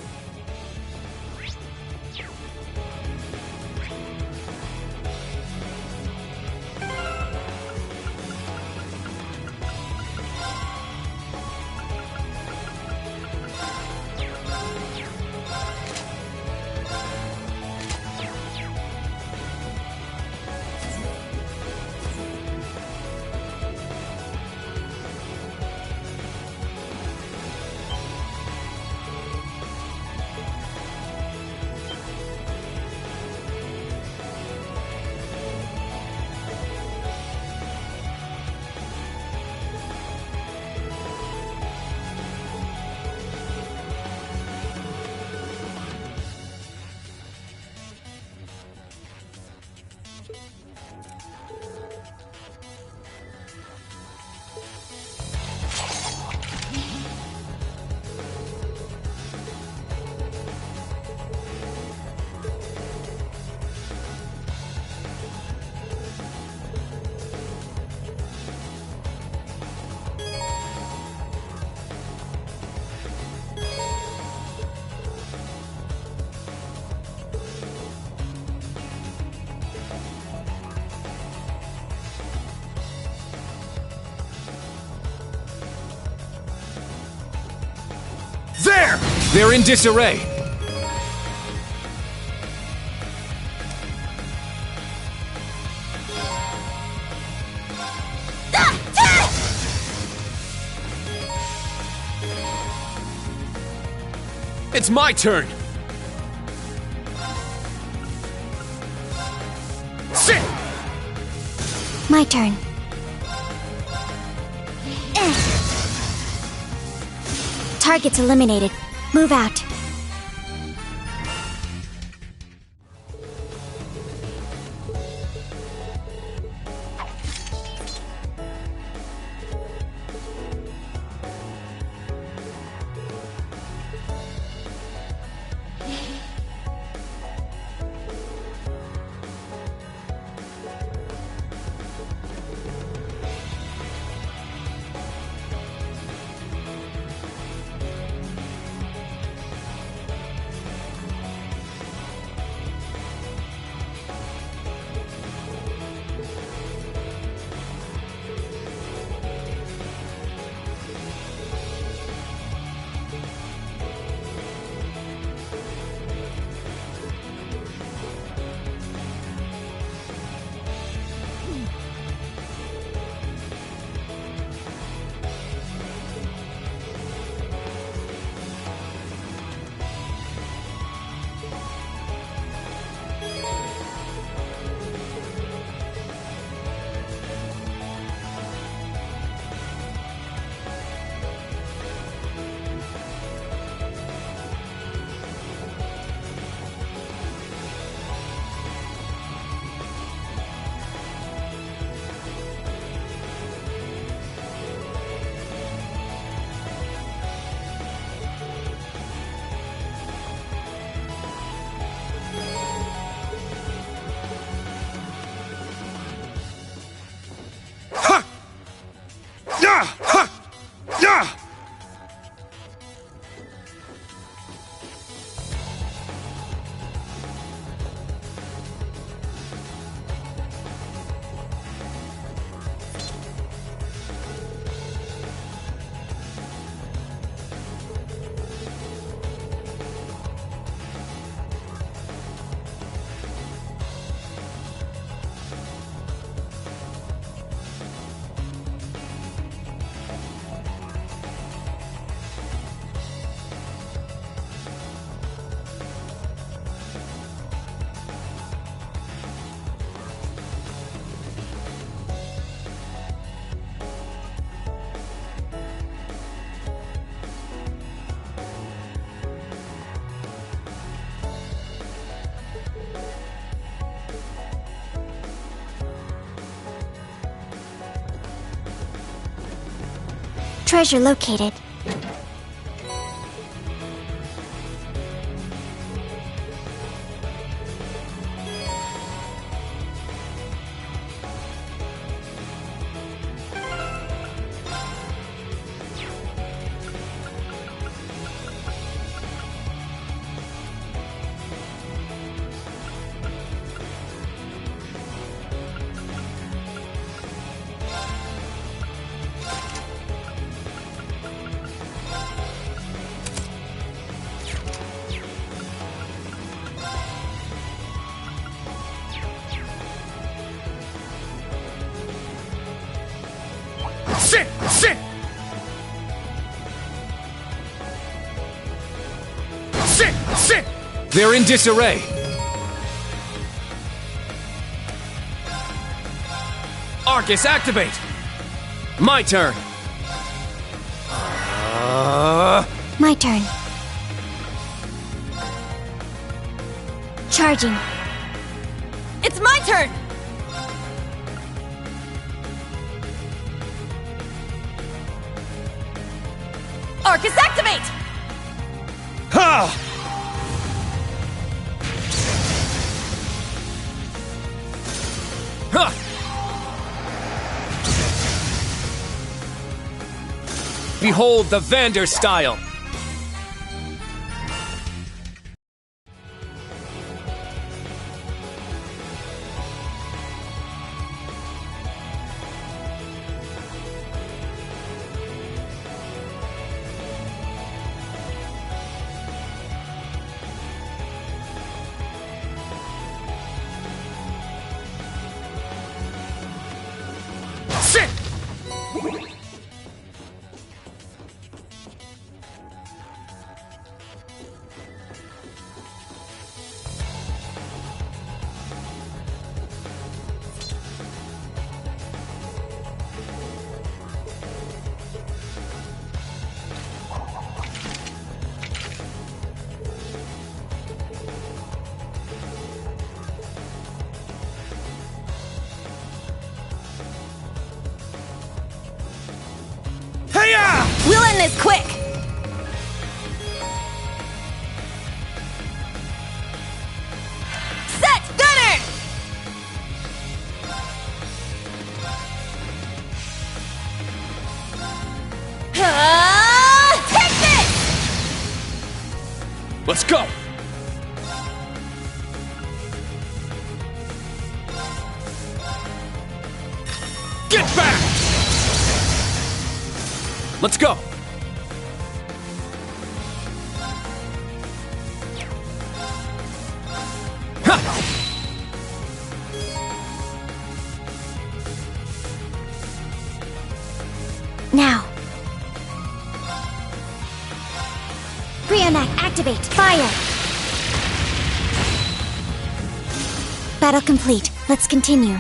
There! They're in disarray! It's my turn! Sit! My turn. Target's eliminated. Move out. Treasure located. Sit! Sit! Sit! Sit! They're in disarray. Arcus, activate! My turn. My turn. Charging. It's my turn! Arcus, activate! Ha! Huh! Behold the Vander style! Sit! Hey-ya! We'll end this quick! Set! Gunner! Take this! Let's go! Get back! Let's go! Now. Brionac, activate. Fire. Battle complete. Let's continue.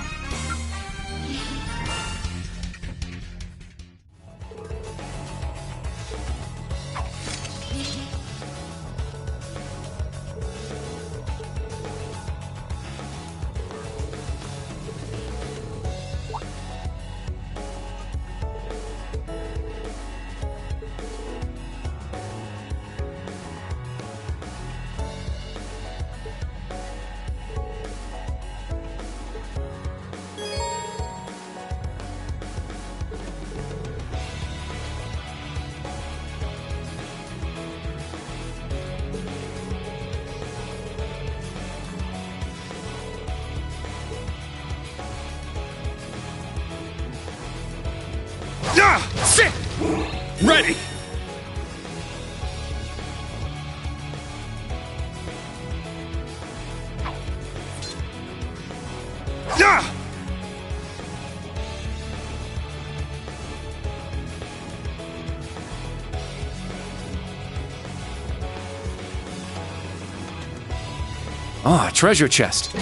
Sit! Ready! Ah, treasure chest.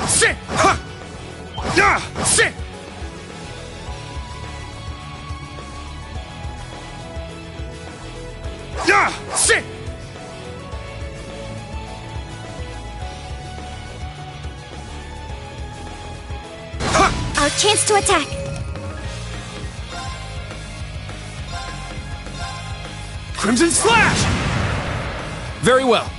Sit! Ha! Yeah! Sit! Yeah! Sit! Our chance to attack. Crimson Slash! Very well.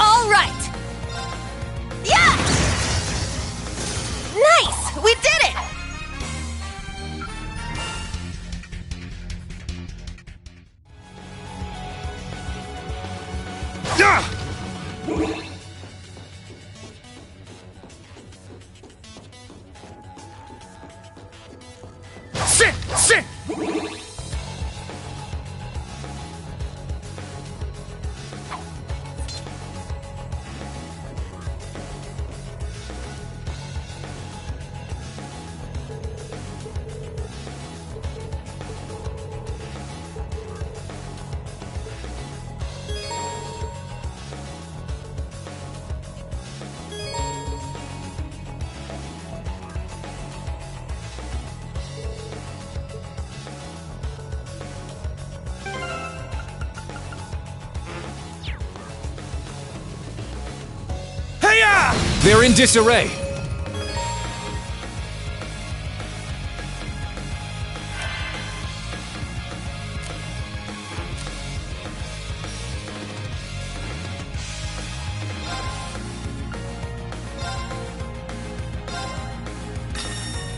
All right. Yeah! Nice! We did it! Yeah! Sit! Sit! They're in disarray.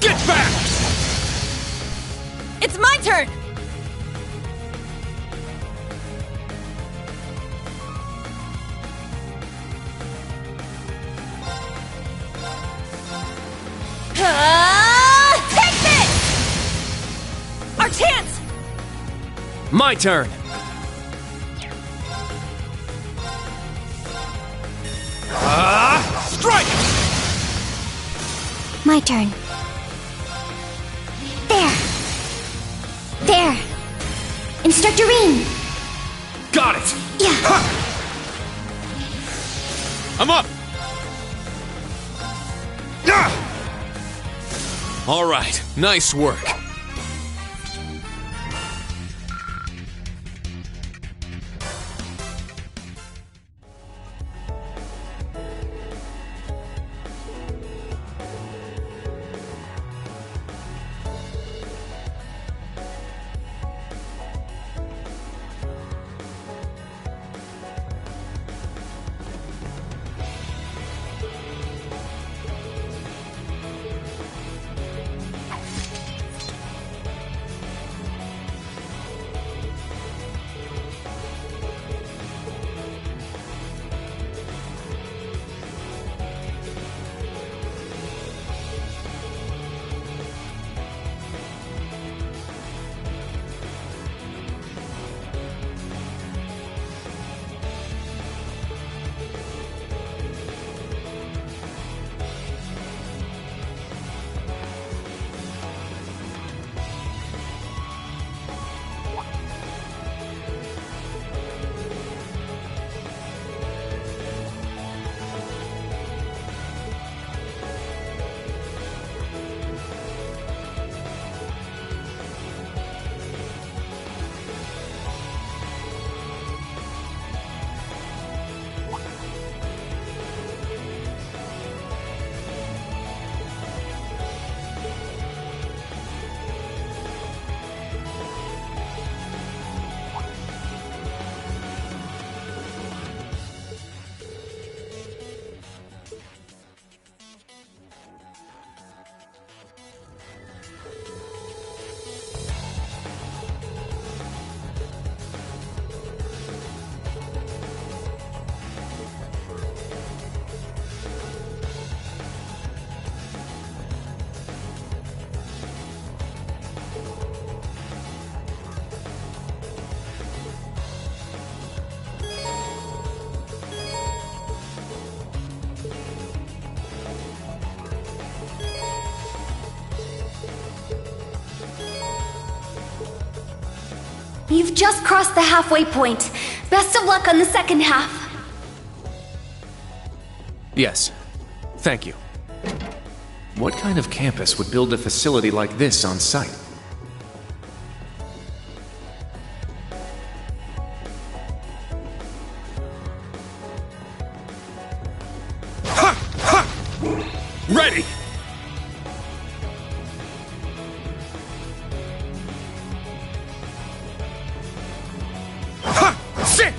Get back! It's my turn! Take this! Our chance! My turn. Strike! My turn. There. There. Instructor Rean. Got it. Yeah. I'm up! All right. Nice work. You've just crossed the halfway point. Best of luck on the second half. Yes. Thank you. What kind of campus would build a facility like this on site? Ready! Sit!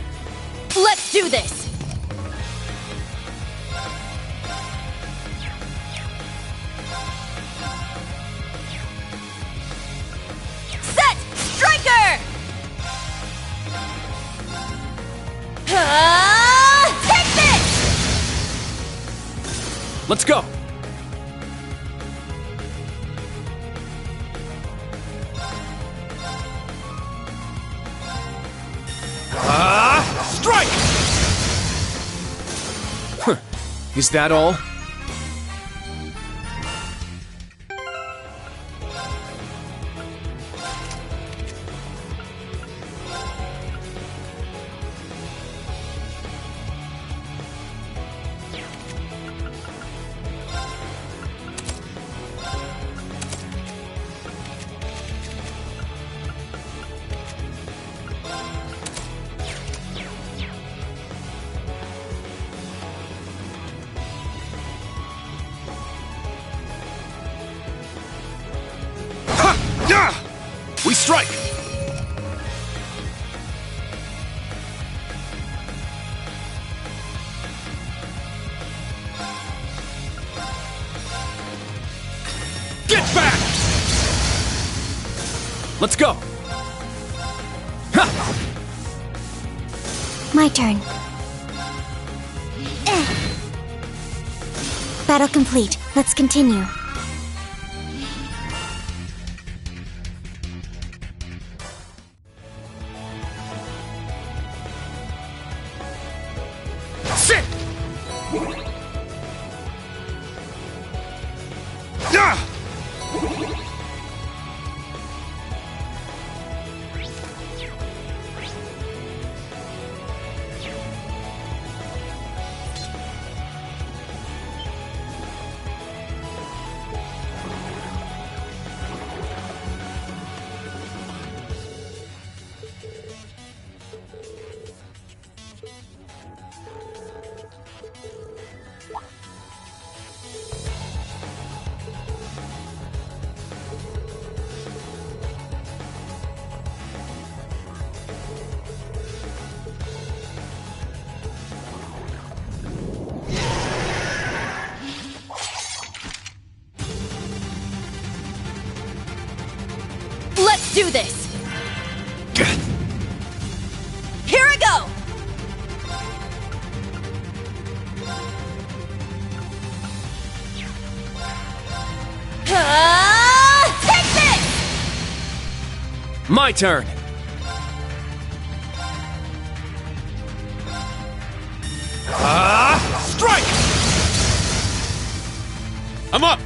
Let's do this! Set! Striker! Take this! Let's go! Strike! Is that all? We strike! Get back! Let's go! My turn. Battle complete. Let's continue. Sit! Let's do this! Here I go! Take this! My turn! Strike! I'm up!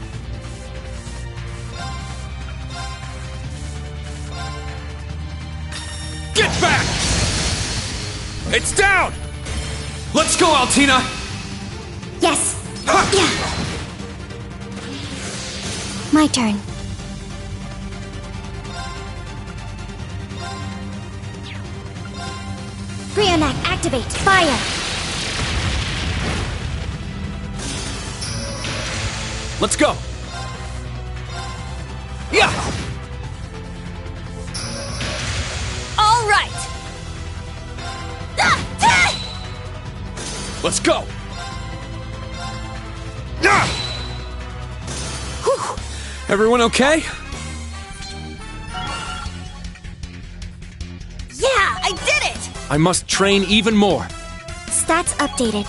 Get back! It's down! Let's go, Altina! Yes. Yeah. My turn. Brionac, activate. Fire. Let's go! Yeah! All right! Let's go! Whew. Everyone okay? Yeah, I did it! I must train even more. Stats updated.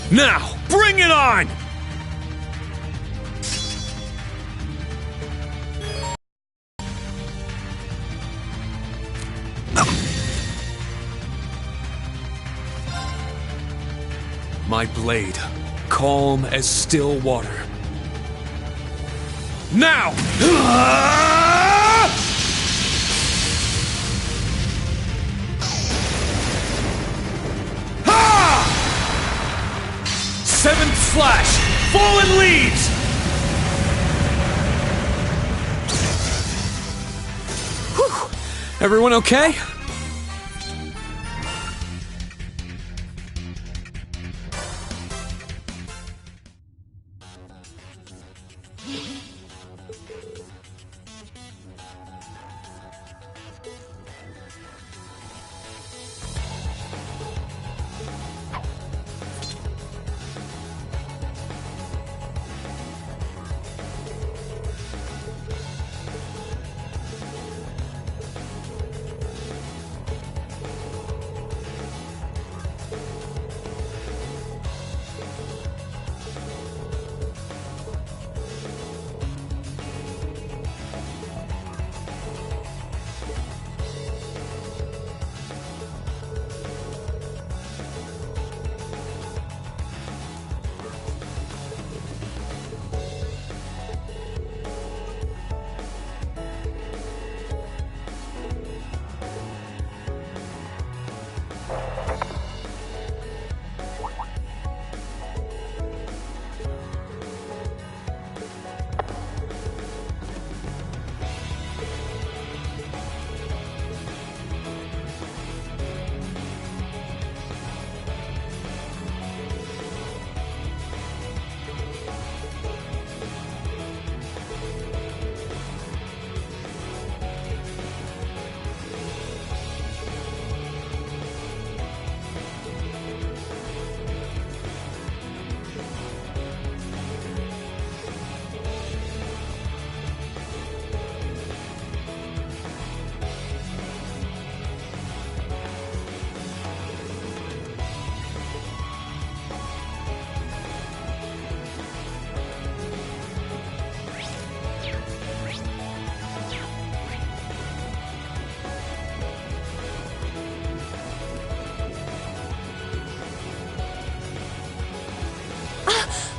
Now, bring it on! My blade, calm as still water. Now! Seventh slash! Fallen leaves! Whew. Everyone okay?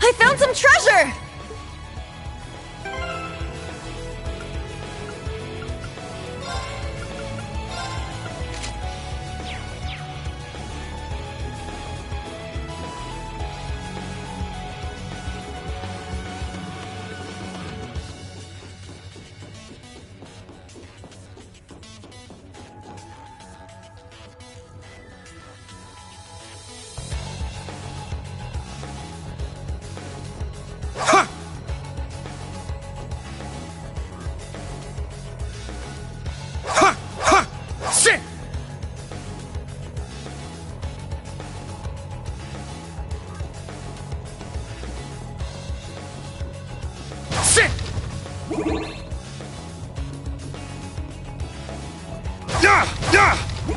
I found some treasure!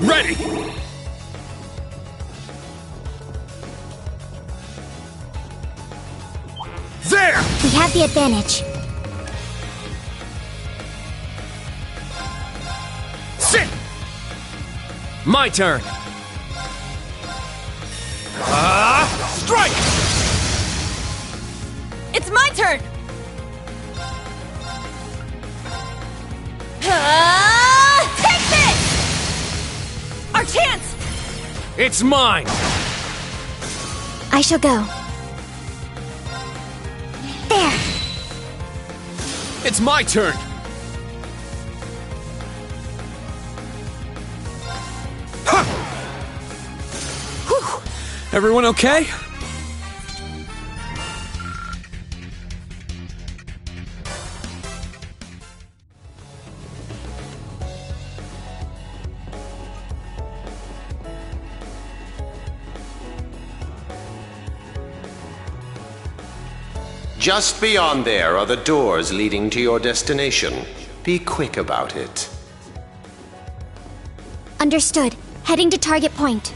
Ready! There! We have the advantage. Sit! My turn! Strike! It's my turn! Take this! Our chance! It's mine! I shall go. There! It's my turn! Whew. Everyone okay? Just beyond there are the doors leading to your destination. Be quick about it. Understood. Heading to target point.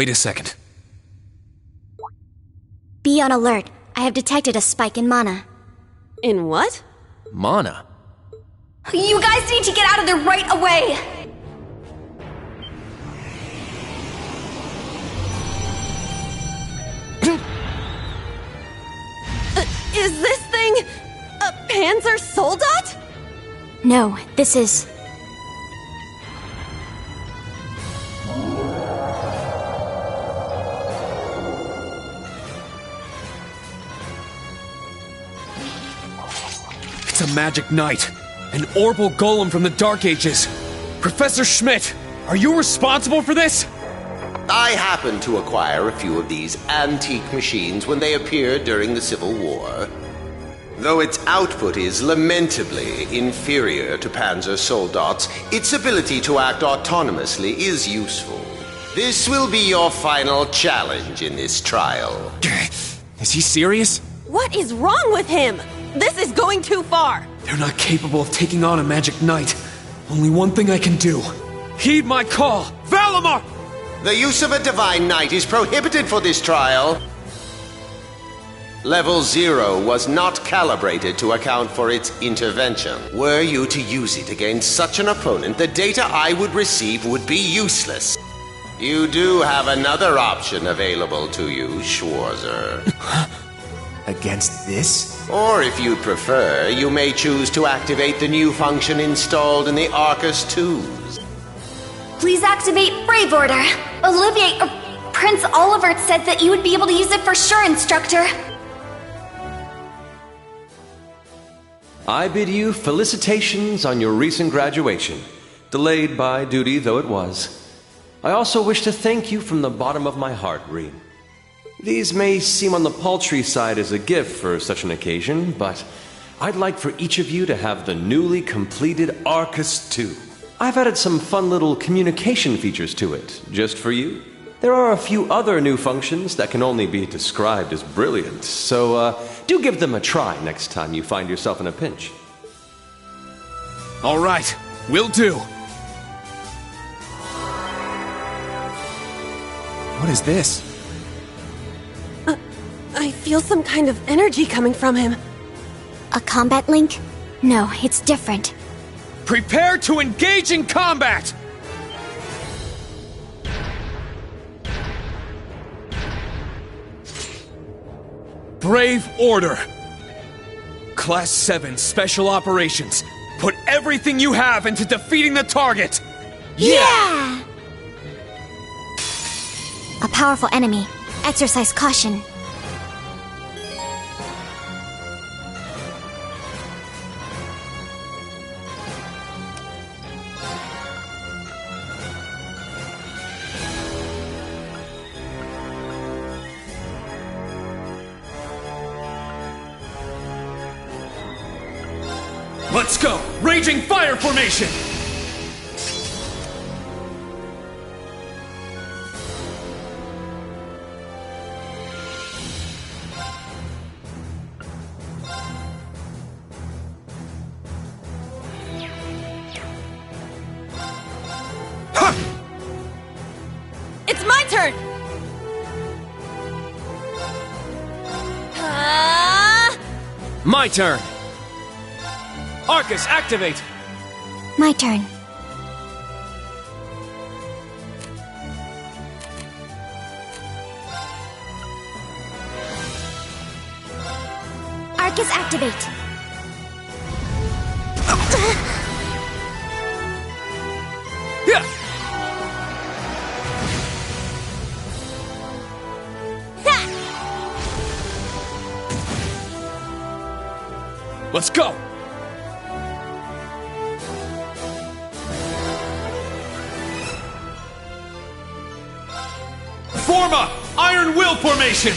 Wait a second. Be on alert. I have detected a spike in mana. In what? Mana? You guys need to get out of there right away! Is this thing a Panzer Soldat? No, this is... It's a magic knight. An Orbal Golem from the Dark Ages. Professor Schmidt, are you responsible for this? I happened to acquire a few of these antique machines when they appeared during the Civil War. Though its output is lamentably inferior to Panzer Soldat's, its ability to act autonomously is useful. This will be your final challenge in this trial. Is he serious? What is wrong with him? This is going too far! They're not capable of taking on a magic knight. Only one thing I can do. Heed my call! Valimar! The use of a Divine Knight is prohibited for this trial. Level 0 was not calibrated to account for its intervention. Were you to use it against such an opponent, the data I would receive would be useless. You do have another option available to you, Schwarzer. Against this? Or if you prefer, you may choose to activate the new function installed in the Arcus 2s. Please activate Brave Order. Prince Oliver said that you would be able to use it for sure, Instructor. I bid you felicitations on your recent graduation, delayed by duty though it was. I also wish to thank you from the bottom of my heart, Rean. These may seem on the paltry side as a gift for such an occasion, but I'd like for each of you to have the newly completed Arcus 2. I've added some fun little communication features to it, just for you. There are a few other new functions that can only be described as brilliant, so do give them a try next time you find yourself in a pinch. All right, will do. What is this? I feel some kind of energy coming from him. A combat link? No, it's different. Prepare to engage in combat! Brave Order. Class 7 Special Operations. Put everything you have into defeating the target! Yeah! A powerful enemy. Exercise caution. Let's go! Raging Fire Formation! It's my turn! My turn! Arcus, activate! My turn. Arcus, activate. Yeah! Let's go! Form up! Iron Will Formation!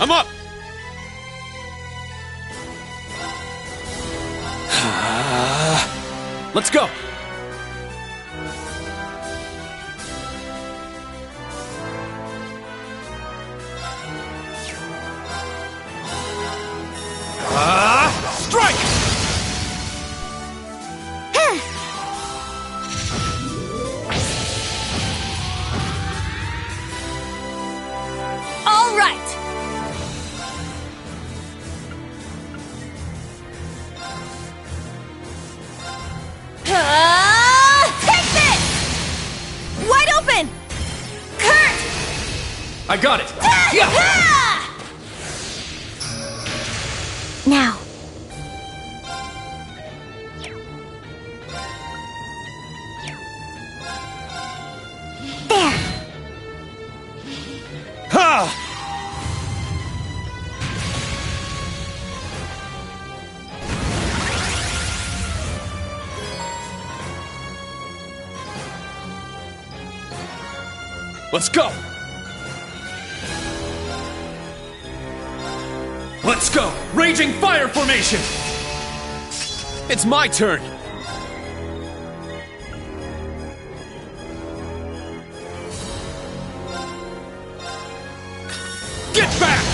I'm up! Let's go! Strike! I got it! Now. There. Ha! Let's go! Let's go! Raging fire formation! It's my turn! Get back!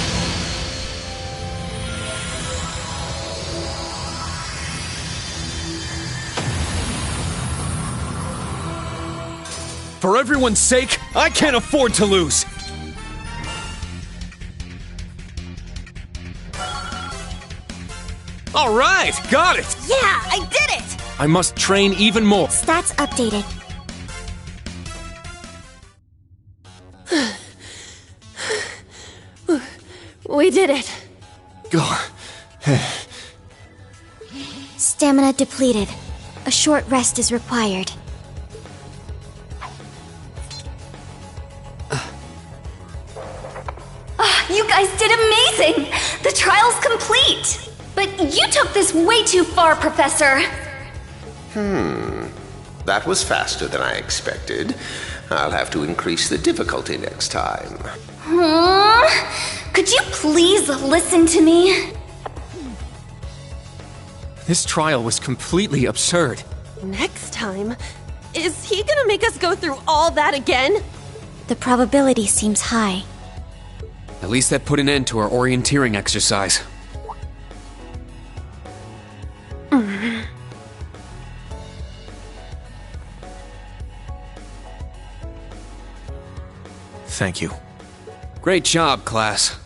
For everyone's sake, I can't afford to lose! All right, got it! Yeah, I did it! I must train even more. Stats updated. We did it. Go. Stamina depleted. A short rest is required. You guys did amazing! The trial's complete! But you took this way too far, Professor! That was faster than I expected. I'll have to increase the difficulty next time. Could you please listen to me? This trial was completely absurd. Next time? Is he gonna make us go through all that again? The probability seems high. At least that put an end to our orienteering exercise. Thank you. Great job, class.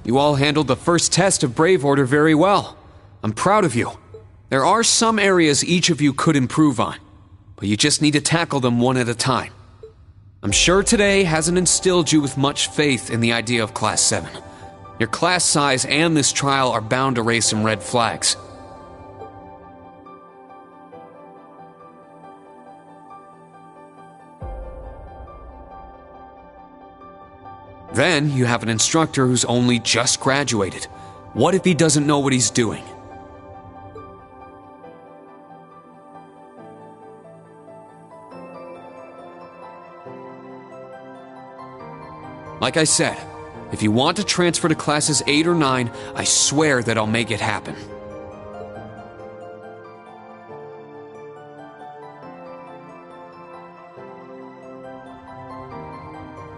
You all handled the first test of Brave Order very well. I'm proud of you. There are some areas each of you could improve on, but you just need to tackle them one at a time. I'm sure today hasn't instilled you with much faith in the idea of Class 7. Your class size and this trial are bound to raise some red flags. Then you have an instructor who's only just graduated. What if he doesn't know what he's doing? Like I said, if you want to transfer to classes 8 or 9, I swear that I'll make it happen.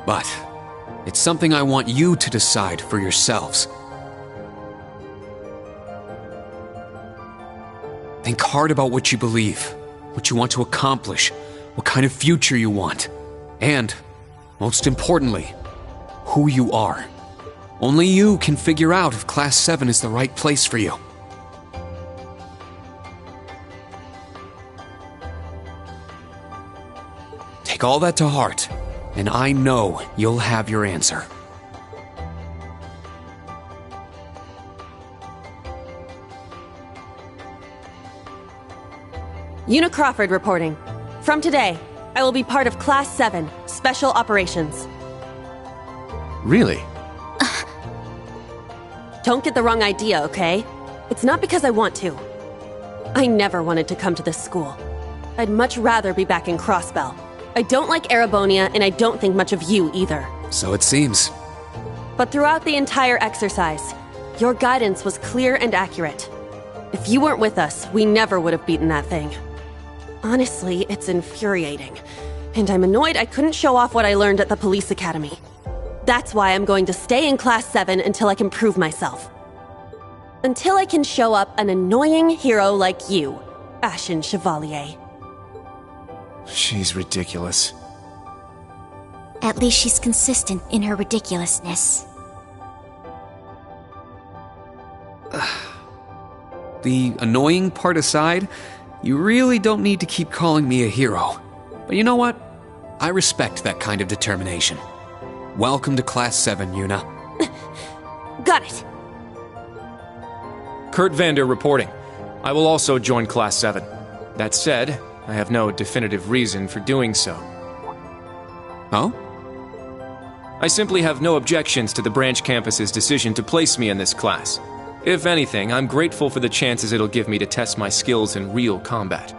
But it's something I want you to decide for yourselves. Think hard about what you believe, what you want to accomplish, what kind of future you want, and, most importantly, who you are. Only you can figure out if Class 7 is the right place for you. Take all that to heart, and I know you'll have your answer. Una Crawford reporting. From today, I will be part of Class 7, Special Operations. Really? Don't get the wrong idea, okay? It's not because I want to. I never wanted to come to this school. I'd much rather be back in Crossbell. I don't like Erebonia, and I don't think much of you either. So it seems. But throughout the entire exercise, your guidance was clear and accurate. If you weren't with us, we never would have beaten that thing. Honestly, it's infuriating. And I'm annoyed I couldn't show off what I learned at the police academy. That's why I'm going to stay in Class 7 until I can prove myself. Until I can show up an annoying hero like you, Ashen Chevalier. She's ridiculous. At least she's consistent in her ridiculousness. The annoying part aside, you really don't need to keep calling me a hero. But you know what? I respect that kind of determination. Welcome to Class 7, Yuna. Got it. Kurt Vander reporting. I will also join Class 7. That said, I have no definitive reason for doing so. Oh? I simply have no objections to the branch campus's decision to place me in this class. If anything, I'm grateful for the chances it'll give me to test my skills in real combat.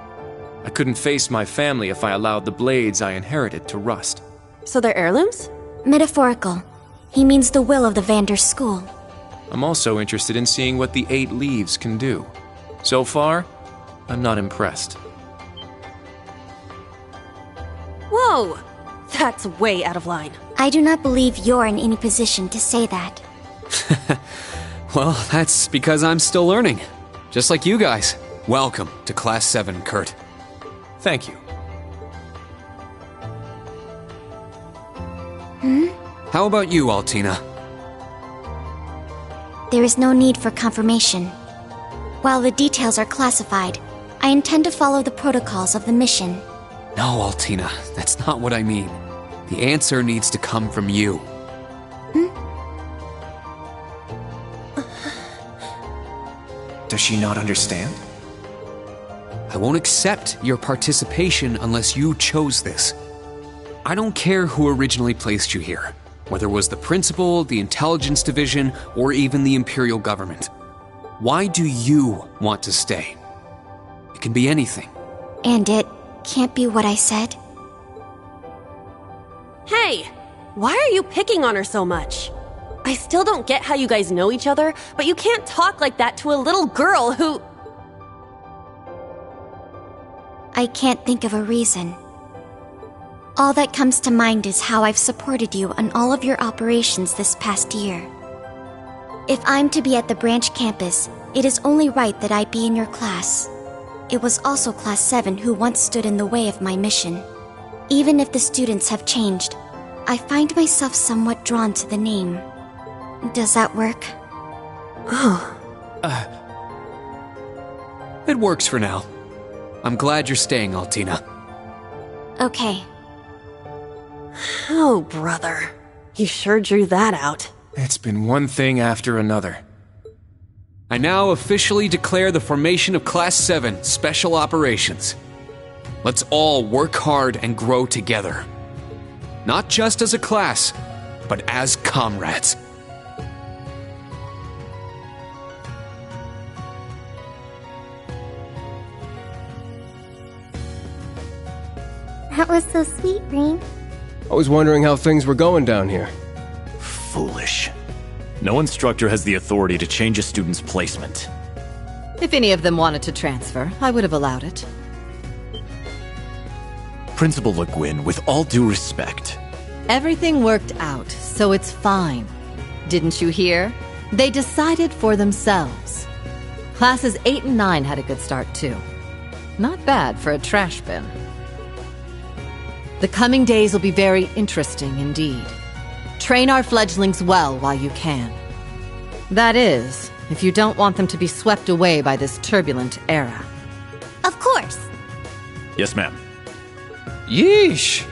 I couldn't face my family if I allowed the blades I inherited to rust. So they're heirlooms? Metaphorical. He means the will of the Vander school. I'm also interested in seeing what the 8 leaves can do. So far, I'm not impressed. Whoa! That's way out of line. I do not believe you're in any position to say that. Well, that's because I'm still learning. Just like you guys. Welcome to Class 7, Kurt. Thank you. How about you, Altina? There is no need for confirmation. While the details are classified, I intend to follow the protocols of the mission. No, Altina, that's not what I mean. The answer needs to come from you. Does she not understand? I won't accept your participation unless you chose this. I don't care who originally placed you here, whether it was the principal, the intelligence division, or even the imperial government. Why do you want to stay? It can be anything. And it can't be what I said? Hey! Why are you picking on her so much? I still don't get how you guys know each other, but you can't talk like that to a little girl who... I can't think of a reason. All that comes to mind is how I've supported you on all of your operations this past year. If I'm to be at the branch campus, it is only right that I be in your class. It was also Class 7 who once stood in the way of my mission. Even if the students have changed, I find myself somewhat drawn to the name. Does that work? It works for now. I'm glad you're staying, Altina. Okay. Oh, brother. You sure drew that out. It's been one thing after another. I now officially declare the formation of Class 7 Special Operations. Let's all work hard and grow together. Not just as a class, but as comrades. That was so sweet, Rean. I was wondering how things were going down here. Foolish. No instructor has the authority to change a student's placement. If any of them wanted to transfer, I would have allowed it. Principal Le Guin, with all due respect. Everything worked out, so it's fine. Didn't you hear? They decided for themselves. Classes 8 and 9 had a good start, too. Not bad for a trash bin. The coming days will be very interesting indeed. Train our fledglings well while you can. That is, if you don't want them to be swept away by this turbulent era. Of course. Yes, ma'am. Yeesh!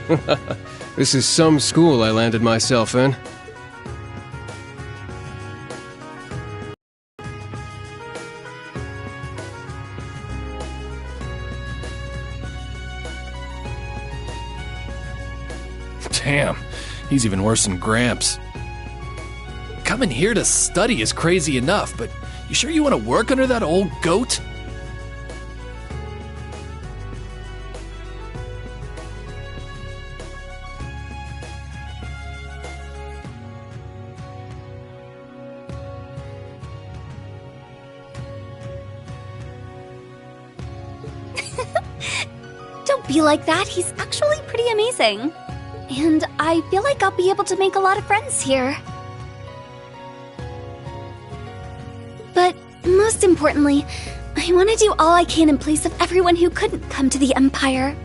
This is some school I landed myself in. Damn, he's even worse than Gramps. Coming here to study is crazy enough, but you sure you want to work under that old goat? Don't be like that. He's actually pretty amazing. And I feel like I'll be able to make a lot of friends here. But most importantly, I want to do all I can in place of everyone who couldn't come to the Empire.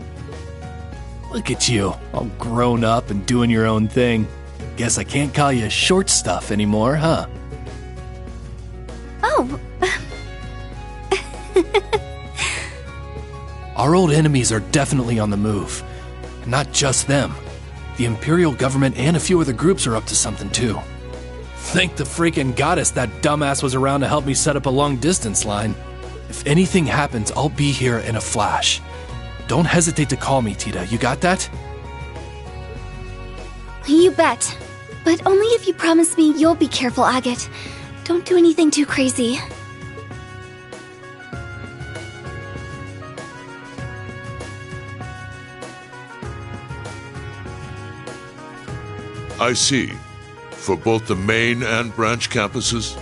Look at you, all grown up and doing your own thing. Guess I can't call you short stuff anymore, huh? Oh. Our old enemies are definitely on the move. And not just them. The Imperial government and a few other groups are up to something too. Thank the freaking goddess that dumbass was around to help me set up a long-distance line. If anything happens, I'll be here in a flash. Don't hesitate to call me, Tita. You got that? You bet. But only if you promise me you'll be careful, Agate. Don't do anything too crazy. I see. For both the main and branch campuses?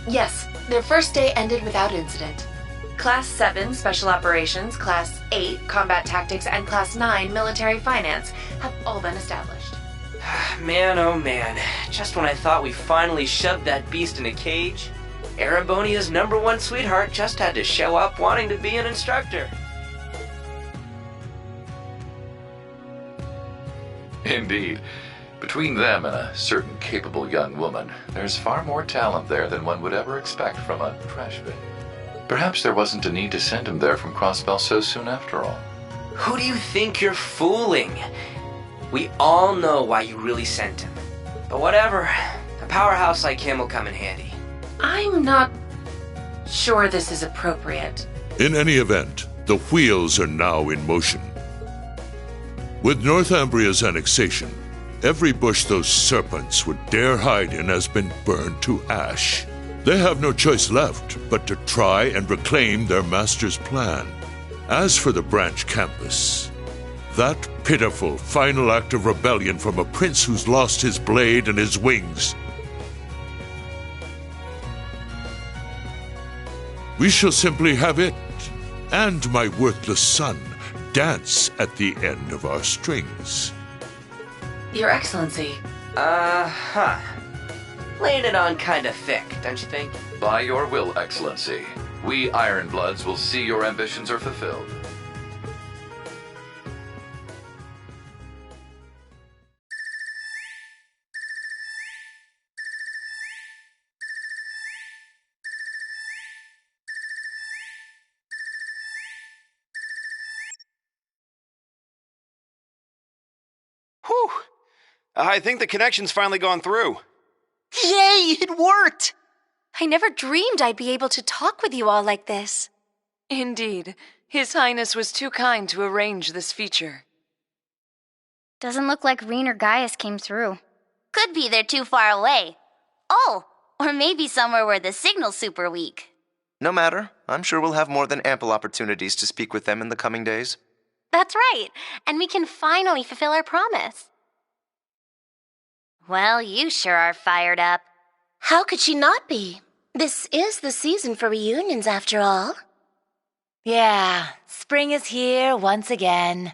Yes, their first day ended without incident. Class 7 Special Operations, Class 8 Combat Tactics, and Class 9 Military Finance have all been established. Man, oh man. Just when I thought we finally shoved that beast in a cage, Erebonia's #1 sweetheart just had to show up wanting to be an instructor. Indeed. Between them and a certain capable young woman, there's far more talent there than one would ever expect from a trash bin. Perhaps there wasn't a need to send him there from Crossbell so soon after all. Who do you think you're fooling? We all know why you really sent him. But whatever, a powerhouse like him will come in handy. I'm not sure this is appropriate. In any event, the wheels are now in motion. With Northumbria's annexation, every bush those serpents would dare hide in has been burned to ash. They have no choice left but to try and reclaim their master's plan. As for the branch campus, that pitiful final act of rebellion from a prince who's lost his blade and his wings. We shall simply have it, and my worthless son, dance at the end of our strings. Your Excellency. Laying it on kinda thick, don't you think? By your will, Excellency. We Ironbloods will see your ambitions are fulfilled. Whew! I think the connection's finally gone through. Yay, it worked! I never dreamed I'd be able to talk with you all like this. Indeed. His Highness was too kind to arrange this feature. Doesn't look like Reen or Gaius came through. Could be they're too far away. Oh, or maybe somewhere where the signal's super weak. No matter. I'm sure we'll have more than ample opportunities to speak with them in the coming days. That's right, and we can finally fulfill our promise. Well, you sure are fired up. How could she not be? This is the season for reunions, after all. Yeah, spring is here once again.